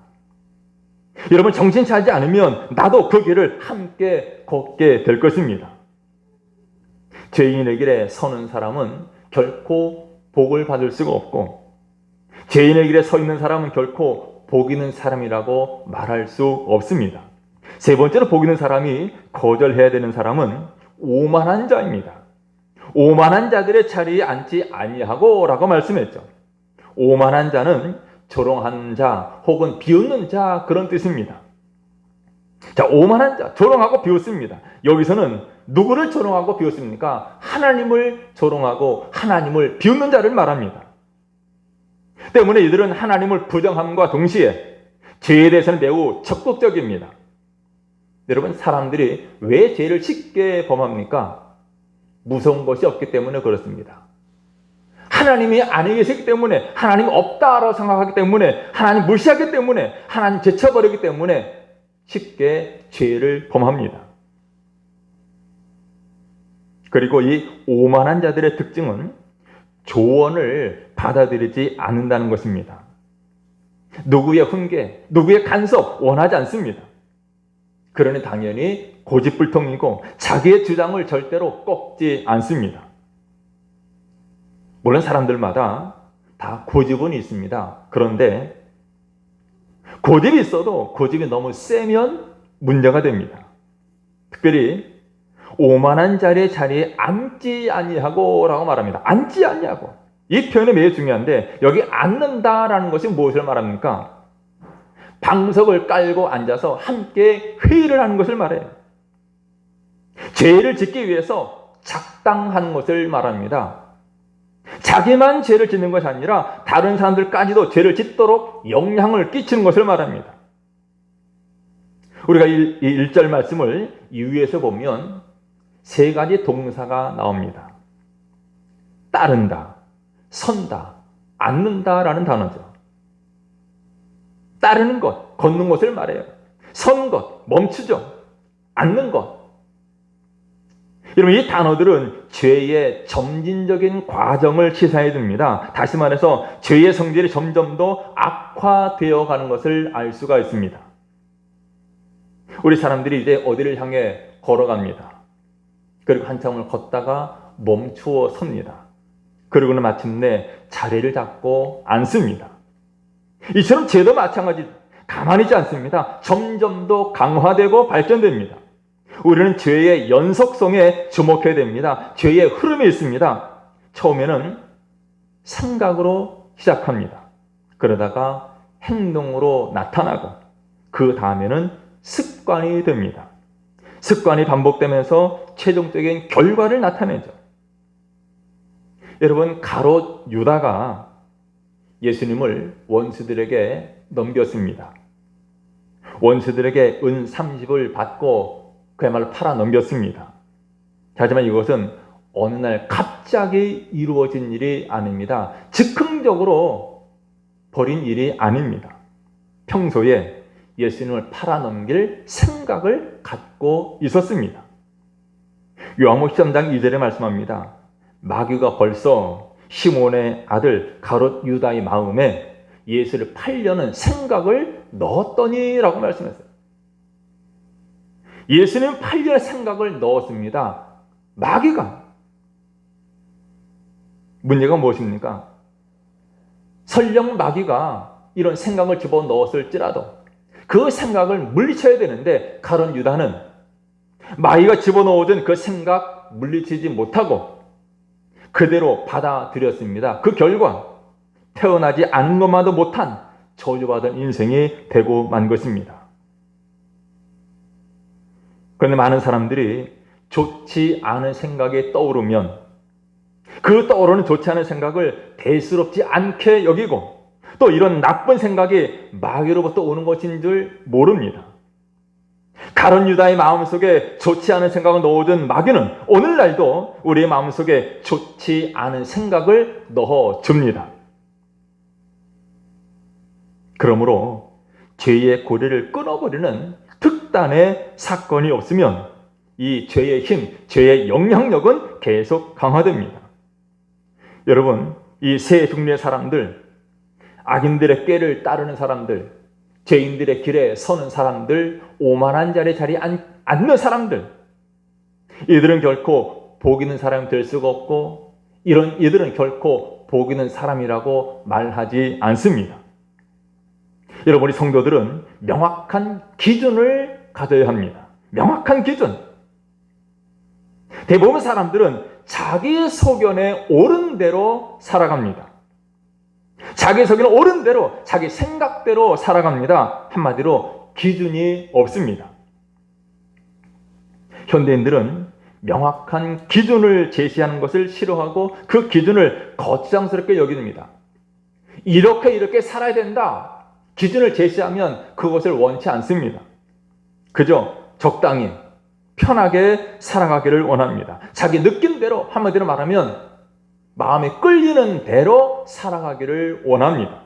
A: 여러분, 정신 차리지 않으면 나도 그 길을 함께 걷게 될 것입니다. 죄인의 길에 서는 사람은 결코 복을 받을 수가 없고, 죄인의 길에 서 있는 사람은 결코 복 있는 사람이라고 말할 수 없습니다. 세 번째로 복 있는 사람이 거절해야 되는 사람은 오만한 자입니다. 오만한 자들의 자리에 앉지 아니하고 라고 말씀했죠. 오만한 자는 조롱하는 자 혹은 비웃는 자, 그런 뜻입니다. 자, 오만한 자, 조롱하고 비웃습니다. 여기서는 누구를 조롱하고 비웃습니까? 하나님을 조롱하고 하나님을 비웃는 자를 말합니다. 때문에 이들은 하나님을 부정함과 동시에 죄에 대해서는 매우 적극적입니다. 여러분, 사람들이 왜 죄를 쉽게 범합니까? 무서운 것이 없기 때문에 그렇습니다. 하나님이 아니 계시기 때문에, 하나님 없다라고 생각하기 때문에, 하나님 무시하기 때문에, 하나님 제쳐버리기 때문에 쉽게 죄를 범합니다. 그리고 이 오만한 자들의 특징은 조언을 받아들이지 않는다는 것입니다. 누구의 훈계, 누구의 간섭 원하지 않습니다. 그러니 당연히 고집불통이고 자기의 주장을 절대로 꺾지 않습니다. 물론 사람들마다 다 고집은 있습니다. 그런데 고집이 있어도 고집이 너무 세면 문제가 됩니다. 특별히 오만한 자의 자리에 앉지 아니하고 라고 말합니다. 앉지 아니하고. 이 표현이 매우 중요한데 여기 앉는다라는 것이 무엇을 말합니까? 방석을 깔고 앉아서 함께 회의를 하는 것을 말해요. 죄를 짓기 위해서 작당하는 것을 말합니다. 자기만 죄를 짓는 것이 아니라 다른 사람들까지도 죄를 짓도록 영향을 끼치는 것을 말합니다. 우리가 이 1절 말씀을 이유에서 보면 세 가지 동사가 나옵니다. 따른다, 선다, 앉는다라는 단어죠. 따르는 것, 걷는 것을 말해요. 선 것, 멈추죠. 앉는 것. 여러분, 이 단어들은 죄의 점진적인 과정을 시사해 줍니다. 다시 말해서 죄의 성질이 점점 더 악화되어 가는 것을 알 수가 있습니다. 우리 사람들이 이제 어디를 향해 걸어갑니다. 그리고 한참을 걷다가 멈추어 섭니다. 그리고는 마침내 자리를 잡고 앉습니다. 이처럼 죄도 마찬가지, 가만히 있지 않습니다. 점점 더 강화되고 발전됩니다. 우리는 죄의 연속성에 주목해야 됩니다. 죄의 흐름이 있습니다. 처음에는 생각으로 시작합니다. 그러다가 행동으로 나타나고 그 다음에는 습관이 됩니다. 습관이 반복되면서 최종적인 결과를 나타내죠. 여러분, 가롯 유다가 예수님을 원수들에게 넘겼습니다. 원수들에게 은 30을 받고 그야말로 팔아 넘겼습니다. 하지만 이것은 어느 날 갑자기 이루어진 일이 아닙니다. 즉흥적으로 벌인 일이 아닙니다. 평소에 예수님을 팔아 넘길 생각을 갖고 있었습니다. 요한복음 13장 2절에 말씀합니다. 마귀가 벌써 시몬의 아들 가롯 유다의 마음에 예수를 팔려는 생각을 넣었더니 라고 말씀했어요. 예수님 팔려는 생각을 넣었습니다. 마귀가. 문제가 무엇입니까? 설령 마귀가 이런 생각을 집어넣었을지라도 그 생각을 물리쳐야 되는데 가롯 유다는 마귀가 집어넣어준 그 생각 물리치지 못하고 그대로 받아들였습니다. 그 결과 태어나지 않은 것만도 못한 저주받은 인생이 되고 만 것입니다. 그런데 많은 사람들이 좋지 않은 생각이 떠오르면 그 떠오르는 좋지 않은 생각을 대수롭지 않게 여기고 또 이런 나쁜 생각이 마귀로부터 오는 것인 줄 모릅니다. 가롯 유다의 마음속에 좋지 않은 생각을 넣어준 마귀는 오늘날도 우리의 마음속에 좋지 않은 생각을 넣어줍니다. 그러므로 죄의 고리를 끊어버리는 특단의 사건이 없으면 이 죄의 힘, 죄의 영향력은 계속 강화됩니다. 여러분, 이 세 종류의 사람들, 악인들의 꾀를 따르는 사람들, 죄인들의 길에 서는 사람들, 오만한 자의 자리에 앉는 사람들, 이들은 결코 복 있는 사람이 될 수가 없고 이들은 결코 복 있는 사람이라고 말하지 않습니다. 여러분, 우리 성도들은 명확한 기준을 가져야 합니다. 명확한 기준. 대부분 사람들은 자기 소견에 옳은 대로 살아갑니다. 자기 소견에 옳은 대로, 자기 생각대로 살아갑니다. 한마디로 기준이 없습니다. 현대인들은 명확한 기준을 제시하는 것을 싫어하고 그 기준을 거창스럽게 여깁니다. 이렇게 살아야 된다. 기준을 제시하면 그것을 원치 않습니다. 그저 적당히 편하게 살아가기를 원합니다. 자기 느낌대로, 한마디로 말하면 마음에 끌리는 대로 살아가기를 원합니다.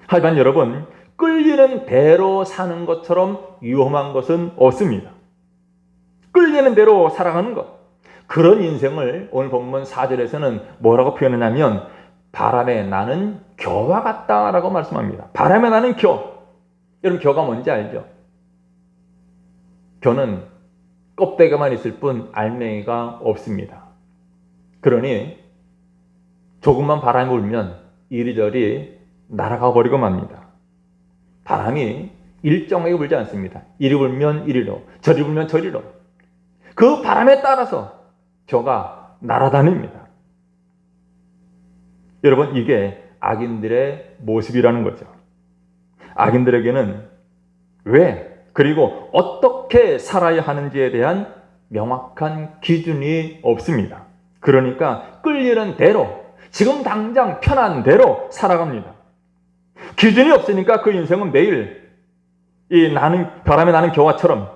A: 하지만 여러분, 끌리는 대로 사는 것처럼 위험한 것은 없습니다. 끌리는 대로 살아가는 것, 그런 인생을 오늘 본문 4절에서는 뭐라고 표현하냐면 바람에 나는 겨와 같다라고 말씀합니다. 바람에 나는 겨. 여러분, 겨가 뭔지 알죠? 겨는 껍데기만 있을 뿐 알맹이가 없습니다. 그러니 조금만 바람이 불면 이리저리 날아가 버리고 맙니다. 바람이 일정하게 불지 않습니다. 이리 불면 이리로, 저리 불면 저리로. 그 바람에 따라서 저가 날아다닙니다. 여러분, 이게 악인들의 모습이라는 거죠. 악인들에게는 왜, 그리고 어떻게 살아야 하는지에 대한 명확한 기준이 없습니다. 그러니까 끌리는 대로, 지금 당장 편한 대로 살아갑니다. 기준이 없으니까 그 인생은 매일 이 바람에 나는 겨와처럼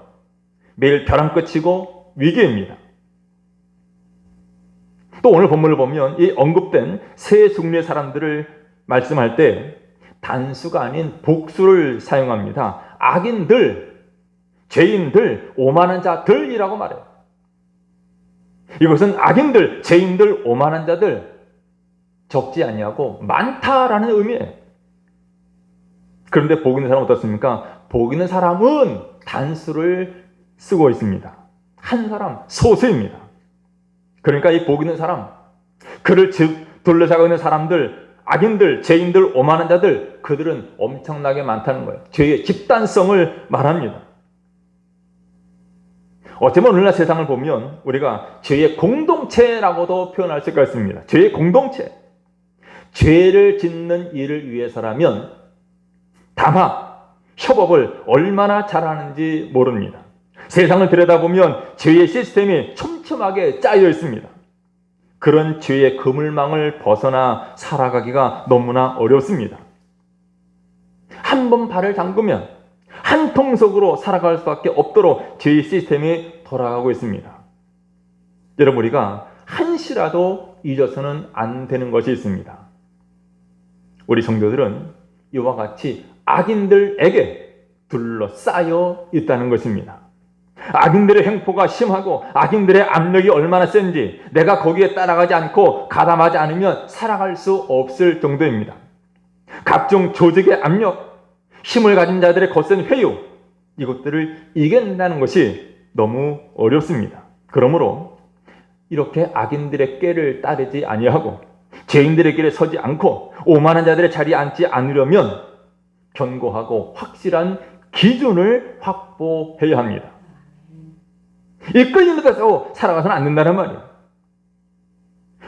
A: 매일 벼랑 끝이고 위기입니다. 또 오늘 본문을 보면 이 언급된 세 종류의 사람들을 말씀할 때 단수가 아닌 복수를 사용합니다. 악인들, 죄인들, 오만한 자들이라고 말해요. 이것은 악인들, 죄인들, 오만한 자들 적지 아니하고 많다라는 의미예요. 그런데 복 있는 사람은 어떻습니까? 복 있는 사람은 단수를 쓰고 있습니다. 한 사람, 소수입니다. 그러니까 이 복 있는 사람, 그를 둘러싸고 있는 사람들, 악인들, 죄인들, 오만한 자들, 그들은 엄청나게 많다는 거예요. 죄의 집단성을 말합니다. 어쩌면 오늘날 세상을 보면 우리가 죄의 공동체라고도 표현할 수가 있습니다. 죄의 공동체. 죄를 짓는 일을 위해서라면 다만 협업을 얼마나 잘하는지 모릅니다. 세상을 들여다보면 죄의 시스템이 촘촘하게 짜여 있습니다. 그런 죄의 그물망을 벗어나 살아가기가 너무나 어렵습니다. 한 번 발을 담그면 한 통속으로 살아갈 수밖에 없도록 죄의 시스템이 돌아가고 있습니다. 여러분, 우리가 한시라도 잊어서는 안 되는 것이 있습니다. 우리 성도들은 이와 같이 악인들에게 둘러싸여 있다는 것입니다. 악인들의 횡포가 심하고 악인들의 압력이 얼마나 센지 내가 거기에 따라가지 않고 가담하지 않으면 살아갈 수 없을 정도입니다. 각종 조직의 압력, 힘을 가진 자들의 거센 회유, 이것들을 이겨낸다는 것이 너무 어렵습니다. 그러므로 이렇게 악인들의 꾀를 따르지 아니하고 죄인들의 길에 서지 않고 오만한 자들의 자리에 앉지 않으려면 견고하고 확실한 기준을 확보해야 합니다. 이 끌리는 데서 살아가서는 안 된다는 말이에요.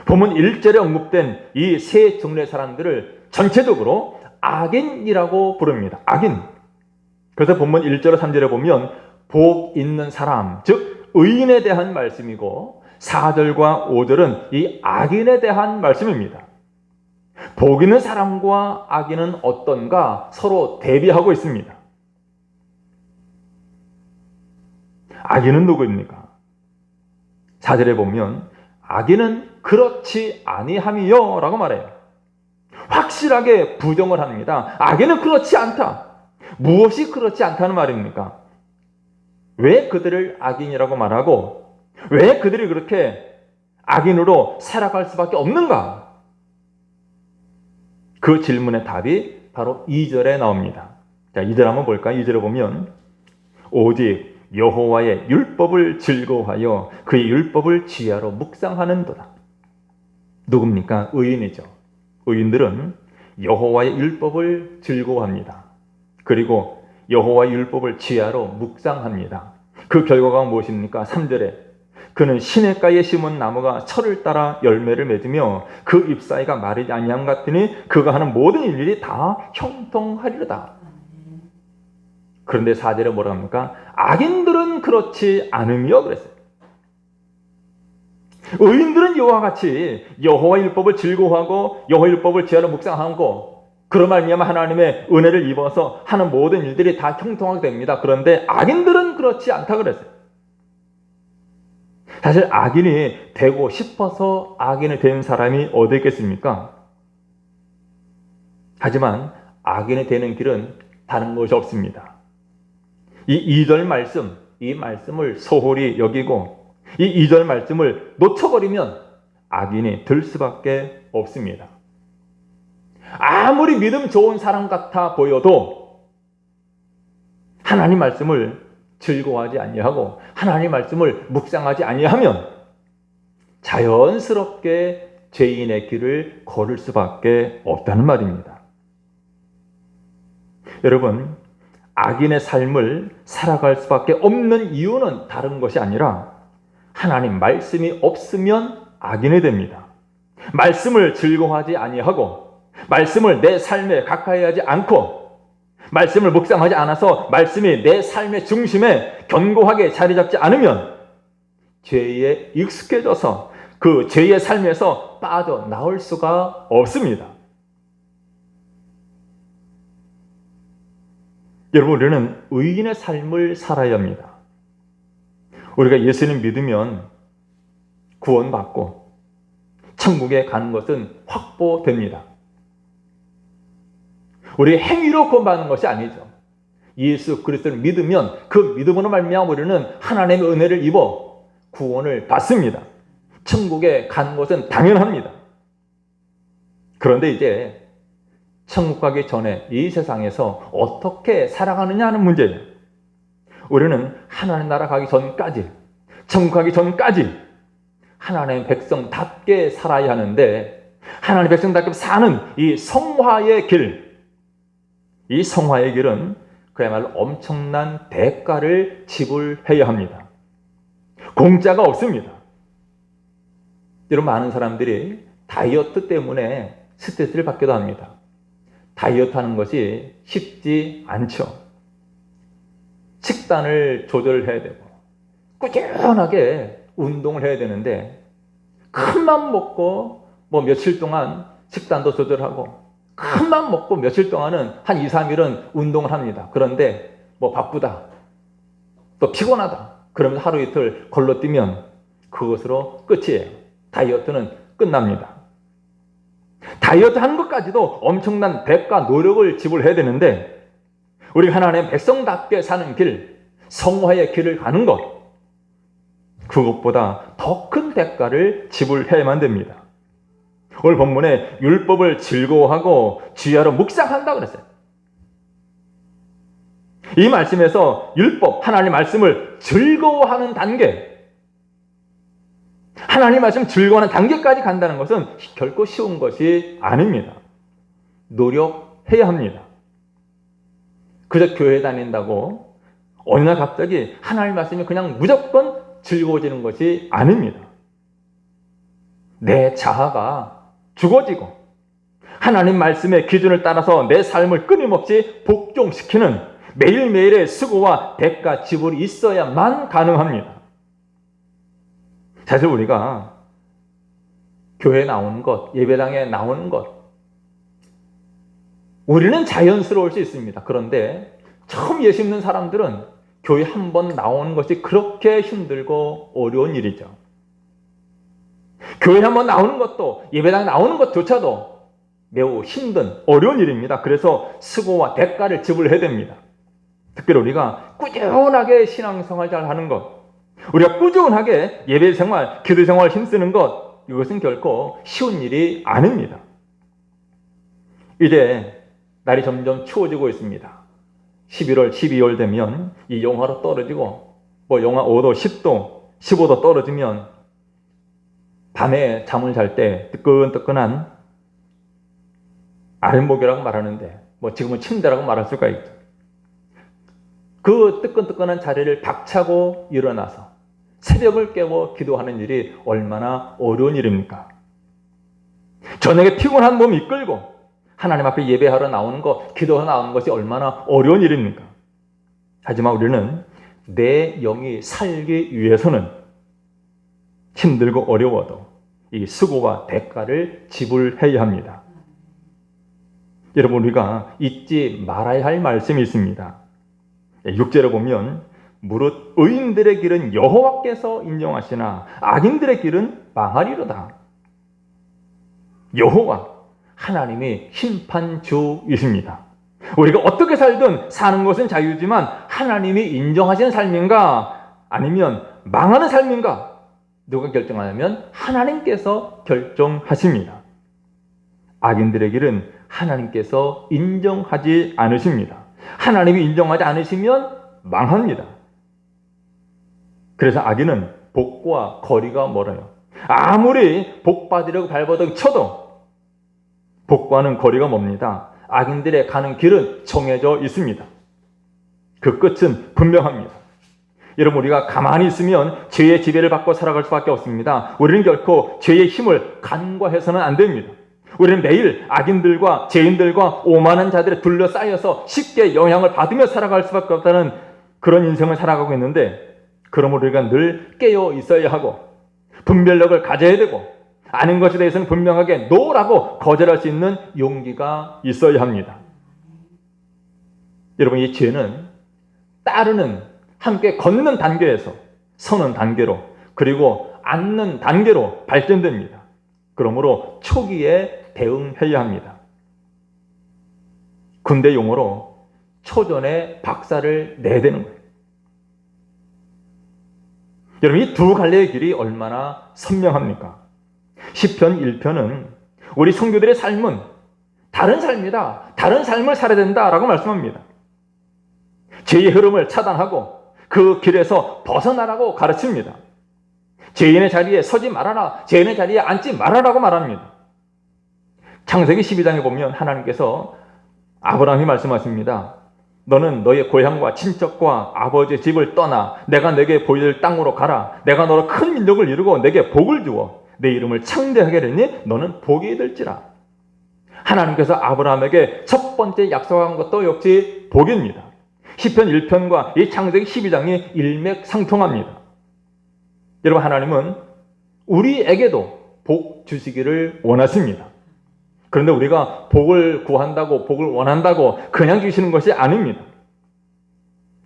A: 본문 1절에 언급된 이 세 종류의 사람들을 전체적으로 악인이라고 부릅니다. 악인. 그래서 본문 1절 3절에 보면 복 있는 사람, 즉 의인에 대한 말씀이고 4절과 5절은 이 악인에 대한 말씀입니다. 복 있는 사람과 악인은 어떤가 서로 대비하고 있습니다. 악인은 누구입니까? 4절에 보면 악인은 그렇지 아니함이요 라고 말해요. 확실하게 부정을 합니다. 악인은 그렇지 않다. 무엇이 그렇지 않다는 말입니까? 왜 그들을 악인이라고 말하고 왜 그들이 그렇게 악인으로 살아갈 수밖에 없는가? 그 질문의 답이 바로 2절에 나옵니다. 자, 2절 한번 볼까요? 2절에 보면 오직 여호와의 율법을 즐거워하여 그의 율법을 지혜로 묵상하는도다. 누굽니까? 의인이죠. 의인들은 여호와의 율법을 즐거워합니다. 그리고 여호와의 율법을 지혜로 묵상합니다. 그 결과가 무엇입니까? 3절에 그는 시냇가에 심은 나무가 철을 따라 열매를 맺으며 그 잎사이가 마르지 아니함 같으니 그가 하는 모든 일들이 다 형통하리로다. 그런데 4절에 뭐라 합니까? 악인들은 그렇지 않으며 그랬어요. 의인들은 이와 같이 여호와의 율법을 즐거워하고 여호와의 율법을 지혜로 묵상하고 그런 말미암아 하나님의 은혜를 입어서 하는 모든 일들이 다 형통하게 됩니다. 그런데 악인들은 그렇지 않다 그랬어요. 사실 악인이 되고 싶어서 악인이 된 사람이 어디 있겠습니까? 하지만 악인이 되는 길은 다른 것이 없습니다. 이 2절 말씀, 이 말씀을 소홀히 여기고 이 2절 말씀을 놓쳐버리면 악인이 될 수밖에 없습니다. 아무리 믿음 좋은 사람 같아 보여도 하나님 말씀을 즐거워하지 아니하고 하나님 말씀을 묵상하지 아니하면 자연스럽게 죄인의 길을 걸을 수밖에 없다는 말입니다. 여러분, 악인의 삶을 살아갈 수밖에 없는 이유는 다른 것이 아니라 하나님 말씀이 없으면 악인이 됩니다. 말씀을 즐거워하지 아니하고 말씀을 내 삶에 가까이 하지 않고 말씀을 묵상하지 않아서 말씀이 내 삶의 중심에 견고하게 자리 잡지 않으면 죄에 익숙해져서 그 죄의 삶에서 빠져나올 수가 없습니다. 여러분, 우리는 의인의 삶을 살아야 합니다. 우리가 예수님 믿으면 구원받고 천국에 가는 것은 확보됩니다. 우리 행위로 구원받는 것이 아니죠. 예수 그리스도를 믿으면 그 믿음으로 말미암아 우리는 하나님의 은혜를 입어 구원을 받습니다. 천국에 가는 것은 당연합니다. 그런데 이제 천국 가기 전에 이 세상에서 어떻게 살아가느냐 하는 문제예요. 우리는 하나님 나라 가기 전까지, 천국 가기 전까지 하나님의 백성답게 살아야 하는데 하나님의 백성답게 사는 이 성화의 길, 이 성화의 길은 그야말로 엄청난 대가를 지불해야 합니다. 공짜가 없습니다. 여러분, 많은 사람들이 다이어트 때문에 스트레스를 받기도 합니다. 다이어트 하는 것이 쉽지 않죠. 식단을 조절해야 되고 꾸준하게 운동을 해야 되는데 큰맘 먹고 며칠 동안 식단도 조절하고 큰맘 먹고 며칠 동안은 한 2, 3일은 운동을 합니다. 그런데 바쁘다, 또 피곤하다 그러면 하루 이틀 걸러뛰면 그것으로 끝이에요. 다이어트는 끝납니다. 다이어트 하는 것까지도 엄청난 대가, 노력을 지불해야 되는데 우리가 하나님의 백성답게 사는 길, 성화의 길을 가는 것, 그것보다 더 큰 대가를 지불해야만 됩니다. 오늘 본문에 율법을 즐거워하고 주야로 묵상한다 그랬어요. 이 말씀에서 율법, 하나님 말씀을 즐거워하는 단계, 하나님 말씀 즐거워하는 단계까지 간다는 것은 결코 쉬운 것이 아닙니다. 노력해야 합니다. 그저 교회 다닌다고 어느 날 갑자기 하나님 말씀이 그냥 무조건 즐거워지는 것이 아닙니다. 내 자아가 죽어지고 하나님 말씀의 기준을 따라서 내 삶을 끊임없이 복종시키는 매일매일의 수고와 대가 지불이 있어야만 가능합니다. 사실 우리가 교회에 나오는 것, 예배당에 나오는 것, 우리는 자연스러울 수 있습니다. 그런데 처음 예수 믿는 사람들은 교회 한 번 나오는 것이 그렇게 힘들고 어려운 일이죠. 교회 한 번 나오는 것도, 예배당 나오는 것조차도 매우 힘든 어려운 일입니다. 그래서 수고와 대가를 지불해야 됩니다. 특별히 우리가 꾸준하게 신앙생활 잘 하는 것, 우리가 꾸준하게 예배생활, 기도생활 힘쓰는 것, 이것은 결코 쉬운 일이 아닙니다. 이제 날이 점점 추워지고 있습니다. 11월, 12월 되면 이 영하로 떨어지고 영하 5도, 10도, 15도 떨어지면 밤에 잠을 잘 때 뜨끈뜨끈한 아랫목이라고 말하는데 지금은 침대라고 말할 수가 있죠. 그 뜨끈뜨끈한 자리를 박차고 일어나서 새벽을 깨워 기도하는 일이 얼마나 어려운 일입니까? 저녁에 피곤한 몸 이끌고 하나님 앞에 예배하러 나오는 것, 기도하러 나오는 것이 얼마나 어려운 일입니까? 하지만 우리는 내 영이 살기 위해서는 힘들고 어려워도 이 수고와 대가를 지불해야 합니다. 여러분, 우리가 잊지 말아야 할 말씀이 있습니다. 6절에 보면 무릇 의인들의 길은 여호와께서 인정하시나 악인들의 길은 망하리로다. 여호와, 하나님이 심판주이십니다. 우리가 어떻게 살든 사는 것은 자유지만 하나님이 인정하시는 삶인가 아니면 망하는 삶인가 누가 결정하냐면 하나님께서 결정하십니다. 악인들의 길은 하나님께서 인정하지 않으십니다. 하나님이 인정하지 않으시면 망합니다. 그래서 악인은 복과 거리가 멀어요. 아무리 복 받으려고 발버둥 쳐도 복과는 거리가 멉니다. 악인들의 가는 길은 정해져 있습니다. 그 끝은 분명합니다. 여러분, 우리가 가만히 있으면 죄의 지배를 받고 살아갈 수밖에 없습니다. 우리는 결코 죄의 힘을 간과해서는 안 됩니다. 우리는 매일 악인들과 죄인들과 오만한 자들에 둘러싸여서 쉽게 영향을 받으며 살아갈 수밖에 없다는 그런 인생을 살아가고 있는데, 그러므로 우리가 늘 깨어 있어야 하고 분별력을 가져야 되고 아는 것에 대해서는 분명하게 노라고 거절할 수 있는 용기가 있어야 합니다. 여러분, 이 죄는 따르는, 함께 걷는 단계에서 서는 단계로, 그리고 앉는 단계로 발전됩니다. 그러므로 초기에 대응해야 합니다. 군대 용어로 초전에 박살을 내야 되는 거예요. 여러분, 이 두 갈래의 길이 얼마나 선명합니까? 시편 1편은 우리 성도들의 삶은 다른 삶이다, 다른 삶을 살아야 된다라고 말씀합니다. 죄의 흐름을 차단하고 그 길에서 벗어나라고 가르칩니다. 죄인의 자리에 서지 말아라, 죄인의 자리에 앉지 말아라고 말합니다. 창세기 12장에 보면 하나님께서 아브라함이 말씀하십니다. 너는 너의 고향과 친척과 아버지의 집을 떠나 내가 내게 보여줄 땅으로 가라. 내가 너로 큰 민족을 이루고 내게 복을 주어 내 이름을 창대하게 하리니 너는 복이 될지라. 하나님께서 아브라함에게 첫 번째 약속한 것도 역시 복입니다. 시편 1편과 이 창세기 12장이 일맥상통합니다. 여러분, 하나님은 우리에게도 복 주시기를 원하십니다. 그런데 우리가 복을 구한다고, 복을 원한다고 그냥 주시는 것이 아닙니다.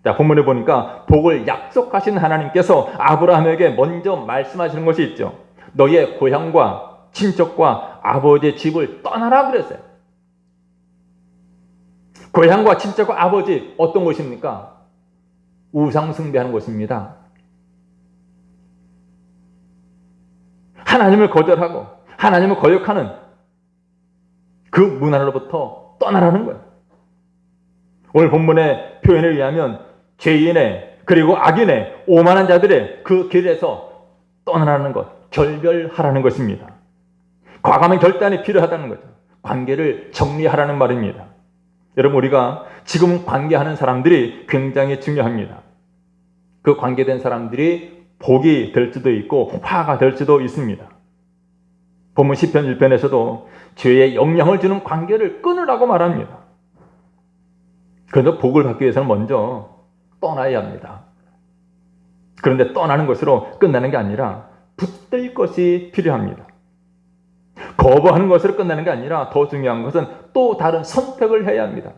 A: 자, 본문에 보니까 복을 약속하신 하나님께서 아브라함에게 먼저 말씀하시는 것이 있죠. 너의 고향과 친척과 아버지의 집을 떠나라 그랬어요. 고향과 친척과 아버지, 어떤 곳입니까? 우상 숭배하는 곳입니다. 하나님을 거절하고 하나님을 거역하는 그 문화로부터 떠나라는 거예요. 오늘 본문의 표현에 의하면 죄인의, 그리고 악인의, 오만한 자들의 그 길에서 떠나라는 것, 결별하라는 것입니다. 과감한 결단이 필요하다는 거죠. 관계를 정리하라는 말입니다. 여러분, 우리가 지금 관계하는 사람들이 굉장히 중요합니다. 그 관계된 사람들이 복이 될 수도 있고 화가 될 수도 있습니다. 본문 시편 1편에서도 죄에 영향을 주는 관계를 끊으라고 말합니다. 그런데 복을 받기 위해서는 먼저 떠나야 합니다. 그런데 떠나는 것으로 끝나는 게 아니라 붙들 것이 필요합니다. 거부하는 것으로 끝나는 게 아니라 더 중요한 것은 또 다른 선택을 해야 합니다.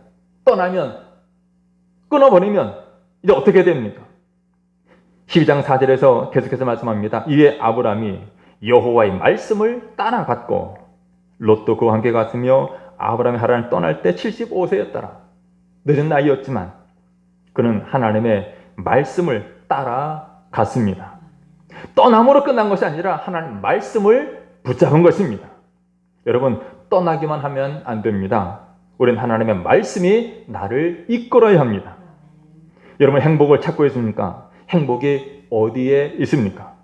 A: 떠나면, 끊어버리면 이제 어떻게 됩니까? 12장 4절에서 계속해서 말씀합니다. 이에 아브람이 여호와의 말씀을 따라갔고 롯도 그와 함께 갔으며 아브람이 하란을 떠날 때 75세였더라. 늦은 나이였지만 그는 하나님의 말씀을 따라갔습니다. 떠남으로 끝난 것이 아니라 하나님 말씀을 붙잡은 것입니다. 여러분, 떠나기만 하면 안 됩니다. 우리는 하나님의 말씀이 나를 이끌어야 합니다. 여러분, 행복을 찾고 있습니까? 행복이 어디에 있습니까?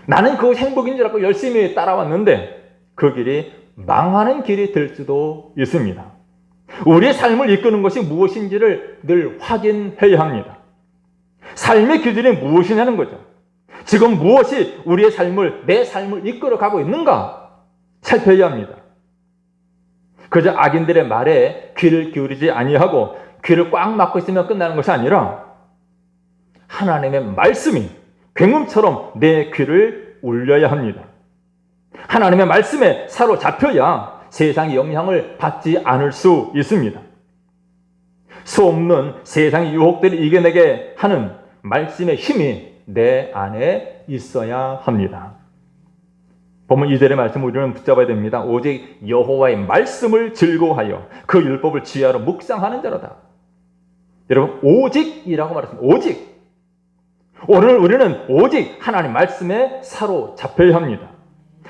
A: 나는 그 행복인 줄 알고 열심히 따라왔는데 그 길이 망하는 길이 될 수도 있습니다. 우리의 삶을 이끄는 것이 무엇인지를 늘 확인해야 합니다. 삶의 기준이 무엇이냐는 거죠. 지금 무엇이 우리의 삶을, 내 삶을 이끌어가고 있는가 살펴야 합니다. 그저 악인들의 말에 귀를 기울이지 아니하고 귀를 꽉 막고 있으면 끝나는 것이 아니라 하나님의 말씀이 굉음처럼 내 귀를 울려야 합니다. 하나님의 말씀에 사로잡혀야 세상의 영향을 받지 않을 수 있습니다. 수없는 세상의 유혹들을 이겨내게 하는 말씀의 힘이 내 안에 있어야 합니다. 본문 2절의 말씀을 우리는 붙잡아야 됩니다. 오직 여호와의 말씀을 즐거워하여 그 율법을 지혜로 묵상하는 자로다. 여러분, 오직이라고 말했습니다. 오직. 오늘 우리는 오직 하나님 말씀에 사로잡혀야 합니다.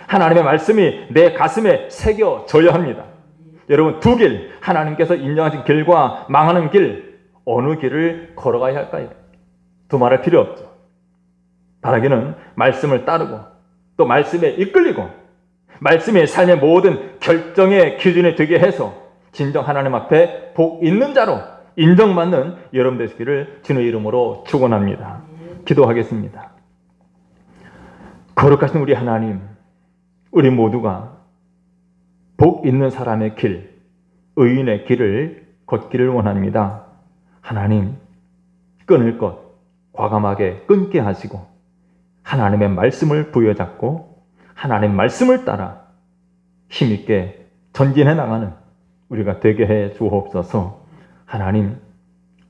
A: 하나님의 말씀이 내 가슴에 새겨져야 합니다. 여러분, 두 길, 하나님께서 인정하신 길과 망하는 길, 어느 길을 걸어가야 할까요? 두말할 필요 없죠. 바라기는 말씀을 따르고 또 말씀에 이끌리고 말씀이 삶의 모든 결정의 기준이 되게 해서 진정 하나님 앞에 복 있는 자로 인정받는 여러분 되시기를 주님의 이름으로 축원합니다. 기도하겠습니다. 거룩하신 우리 하나님, 우리 모두가 복 있는 사람의 길, 의인의 길을 걷기를 원합니다. 하나님, 끊을 것 과감하게 끊게 하시고 하나님의 말씀을 부여잡고 하나님의 말씀을 따라 힘있게 전진해 나가는 우리가 되게 해 주옵소서. 하나님,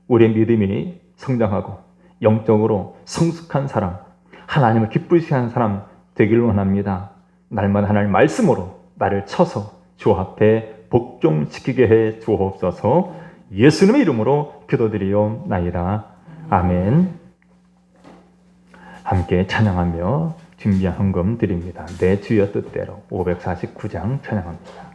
A: 우리의 믿음이 성장하고 영적으로 성숙한 사람, 하나님을 기쁘시게 하는 사람 되기를 원합니다. 날마다 하나님 말씀으로 나를 쳐서 주 앞에 복종시키게 해 주옵소서. 예수님의 이름으로 기도드리옵나이다. 아멘. 함께 찬양하며 준비한 헌금 드립니다. 내 주여 뜻대로 549장 찬양합니다.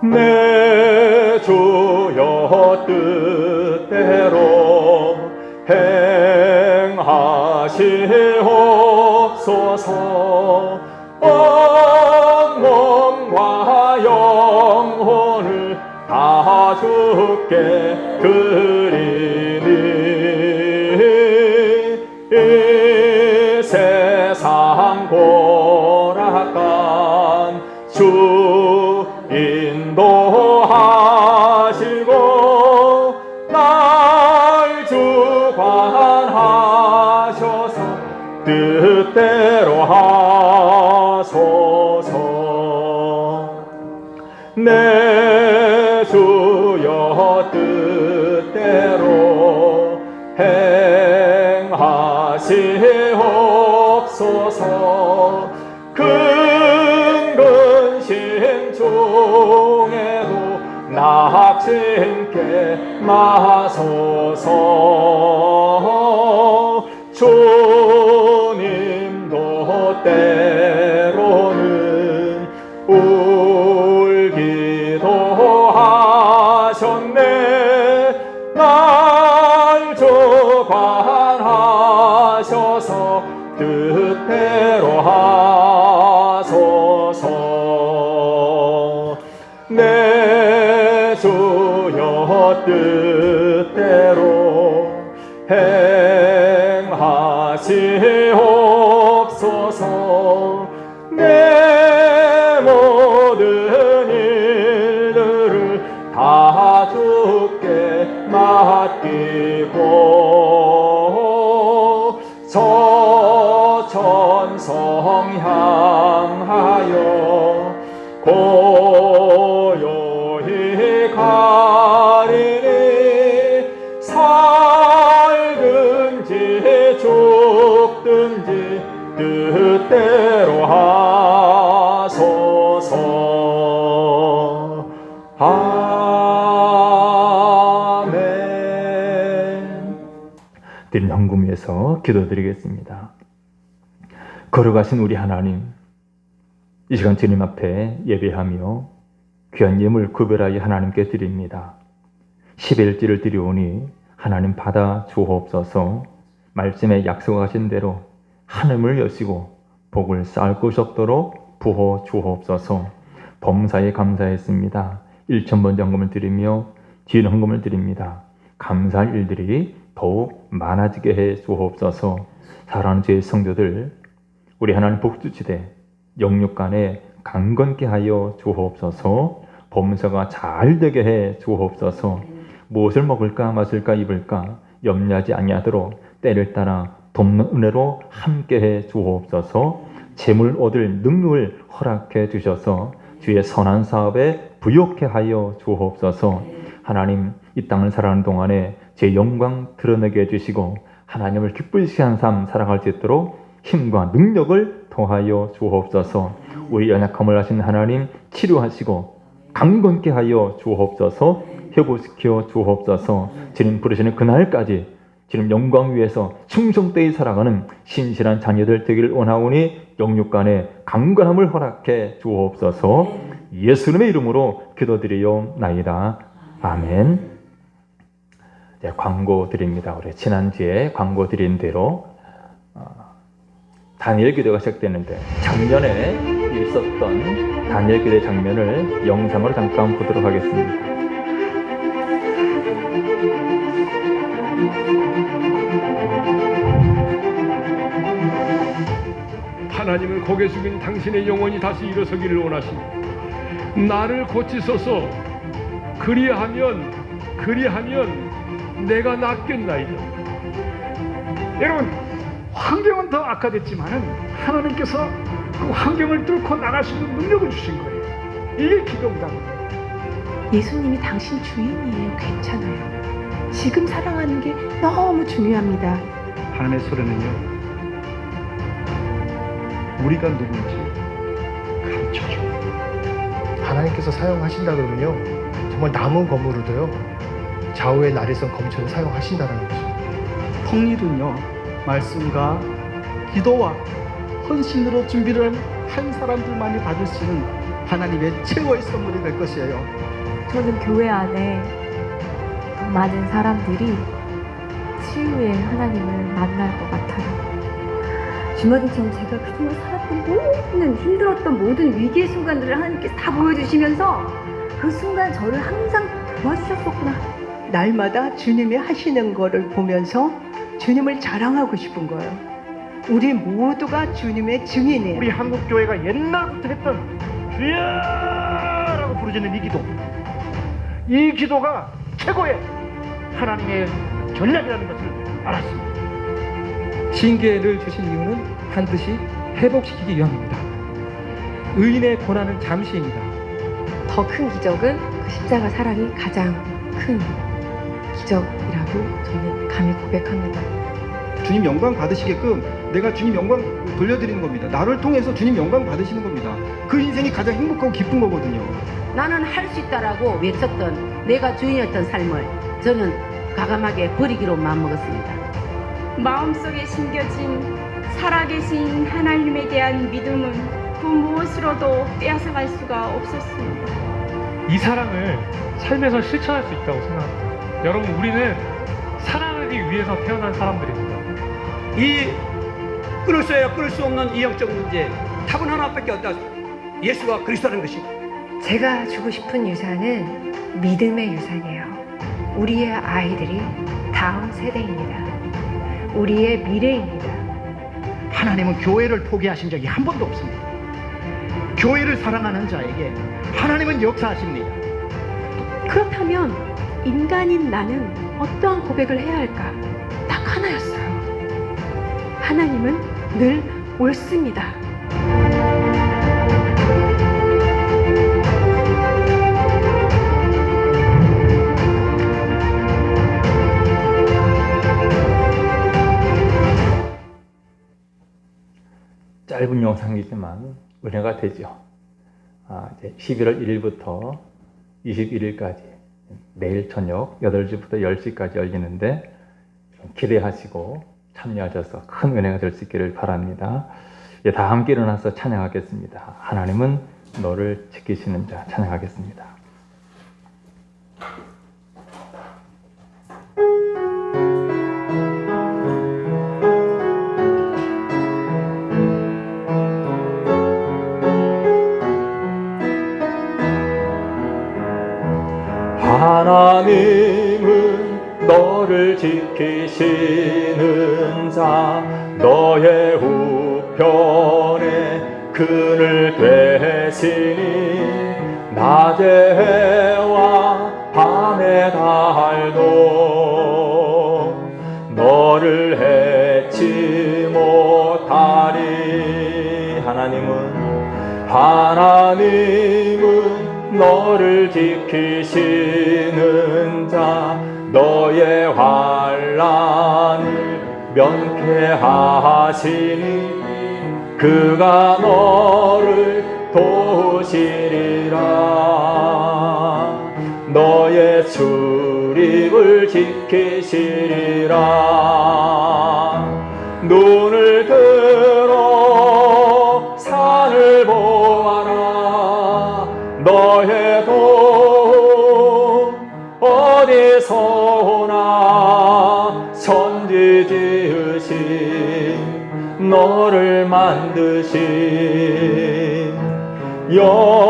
A: 내 주여 뜻대로 행하시옵소서. 온 몸과 영혼을 다 주께 드리니 이 세상 고락한 주 인도하시고 날 주관하셔서 뜻대로 하소서. 내 주여 뜻대로 행하시옵소서. 근근심 중에도 낙심케 마소서. 주님도 때로는 울기도 하셨네. 날 주관하셔서 뜻대로 하소서. 내 주여 뜻대로 행하시옵소서. 내 모든 일들을 다 주께 맡기고 저천성 향하여 고요히 가리니 살든지 죽든지 뜻대로 하소서. 아멘. 드린 헌금 위해서 기도드리겠습니다. 걸어가신 우리 하나님, 이 시간 주님 앞에 예배하며 귀한 예물 구별하여 하나님께 드립니다. 11일지를 드리오니 하나님 받아 주옵소서. 말씀에 약속하신 대로 하늘을 여시고 복을 쌓을 곳이 없도록 부어 주옵소서. 범사에 감사했습니다. 1,000번 헌금을 드리며 뒤는 헌금을 드립니다. 감사할 일들이 더욱 많아지게 해 주옵소서. 사랑하는 주의 성도들, 우리 하나님 복주시되 영육간에 강건케 하여 주옵소서. 범사가 잘 되게 해 주옵소서. 무엇을 먹을까 마실까 입을까 염려하지 아니하도록 때를 따라 돕는 은혜로 함께해 주옵소서. 재물 얻을 능력을 허락해 주셔서 주의 선한 사업에 부욕해 하여 주옵소서. 하나님, 이 땅을 살아가는 동안에 제 영광 드러내게 해주시고 하나님을 기쁘시게 하는 삶 살아갈 수 있도록 힘과 능력을 더하여 주옵소서. 우리 연약함을 하신 하나님 치료하시고 강건케 하여 주옵소서. 회복시켜 주옵소서. 주님 부르시는 그날까지 주님 영광 위에서 충성되이 살아가는 신실한 자녀들 되기를 원하오니 영육간에 강건함을 허락해 주옵소서. 예수님의 이름으로 기도드리옵나이다. 아멘. 네, 광고 드립니다. 우리 지난주에 광고 드린 대로 다니엘 기도가 시작되는데 작년에 있었던 다니엘 기도의 장면을 영상으로 잠깐 보도록 하겠습니다.
C: 하나님은 고개 숙인 당신의 영혼이 다시 일어서기를 원하시니 나를 고치소서. 그리하면 내가 낫겠나이다.
D: 여러분, 환경은 더 악화됐지만은 하나님께서 그 환경을 뚫고 나갈 수 있는 능력을 주신 거예요. 이게 기도입니다.
E: 예수님이 당신 주인이에요. 괜찮아요. 지금 사랑하는 게 너무 중요합니다.
D: 하나님의 소리는요, 우리가 누군지 가르쳐줘.
F: 하나님께서 사용하신다 그러면요, 정말 남은 건물로도요 좌우의 날일선 검초를 사용하신다는 거죠.
G: 통일은요, 말씀과 기도와 헌신으로 준비를 한 사람들만이 받을 수 있는 하나님의 최고의 선물이 될 것이에요.
H: 저는 교회 안에 더 많은 사람들이 치유의 하나님을 만날 것 같아요.
I: 주말처럼 제가 그동안 살았던 모든 힘들었던 모든 위기의 순간들을 하나님께서 다 보여주시면서 그 순간 저를 항상 도와주셨었구나.
E: 날마다 주님이 하시는 거를 보면서 주님을 자랑하고 싶은 거예요. 우리 모두가 주님의 증인이에요.
D: 우리 한국교회가 옛날부터 했던 주야라고 부르짖는 이 기도가 최고의 하나님의 전략이라는 것을 알았습니다.
G: 징계를 주신 이유는 반드시 회복시키기 위함입니다. 의인의 고난은 잠시입니다.
E: 더 큰 기적은 그 십자가 사랑이 가장 큰 기적이라고 저는 감히 고백합니다.
G: 주님 영광 받으시게끔 내가 주님 영광 돌려드리는 겁니다. 나를 통해서 주님 영광 받으시는 겁니다. 그 인생이 가장 행복하고 기쁜 거거든요.
J: 나는 할 수 있다라고 외쳤던 내가 주인이었던 삶을 저는 과감하게 버리기로 마음먹었습니다.
K: 마음속에 심겨진 살아계신 하나님에 대한 믿음은 그 무엇으로도 빼앗아갈 수가 없었습니다.
C: 이 사랑을 삶에서 실천할 수 있다고 생각합니다. 여러분, 우리는 사랑하기 위해서 태어난 사람들입니다.
L: 이 끊을 수야 끊을 수 없는 이 영적 문제, 답은 하나밖에 없다. 예수와 그리스도라는 것입니다.
E: 제가 주고 싶은 유산은 믿음의 유산이에요. 우리의 아이들이 다음 세대입니다. 우리의 미래입니다.
D: 하나님은 교회를 포기하신 적이 한 번도 없습니다. 교회를 사랑하는 자에게 하나님은 역사하십니다.
E: 그렇다면 인간인 나는 어떠한 고백을 해야 할까? 딱 하나였어요. 하나님은 늘 옳습니다.
A: 짧은 영상이지만 은혜가 되죠. 이제 11월 1일부터 21일까지 매일 저녁 8시부터 10시까지 열리는데 기대하시고 참여하셔서 큰 은혜가 될 수 있기를 바랍니다. 다 함께 일어나서 찬양하겠습니다. 하나님은 너를 지키시는 자 찬양하겠습니다. 하나님은 너를 지키시는 자, 너의 우편에 그늘 되시니 낮의 해와 밤의 달도 너를 해치 못하리. 하나님은 너를 지키시는 자, 너의 환난을 면케하시니 그가 너를 도우시리라. 너의 출입을 지키시리라. 눈을 들어 산을 보아라. 너의 돈 여호나 선지 지으신 너를 만드신 여호와께로다.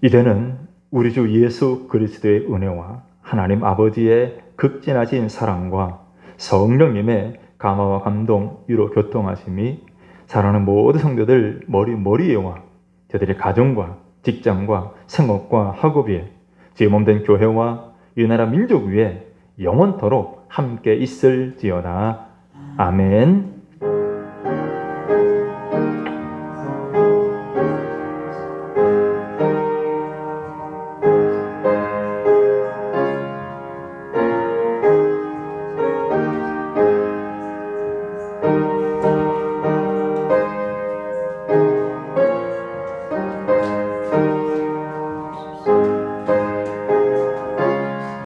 A: 이제는 우리 주 예수 그리스도의 은혜와 하나님 아버지의 극진하신 사랑과 성령님의 감화와 감동, 위로 교통하심이 사랑하는 모든 성도들 머리에와 저들의 가정과 직장과 생업과 학업에 제 몸된 교회와 이 나라 민족 위에 영원토록 함께 있을지어다. 아멘.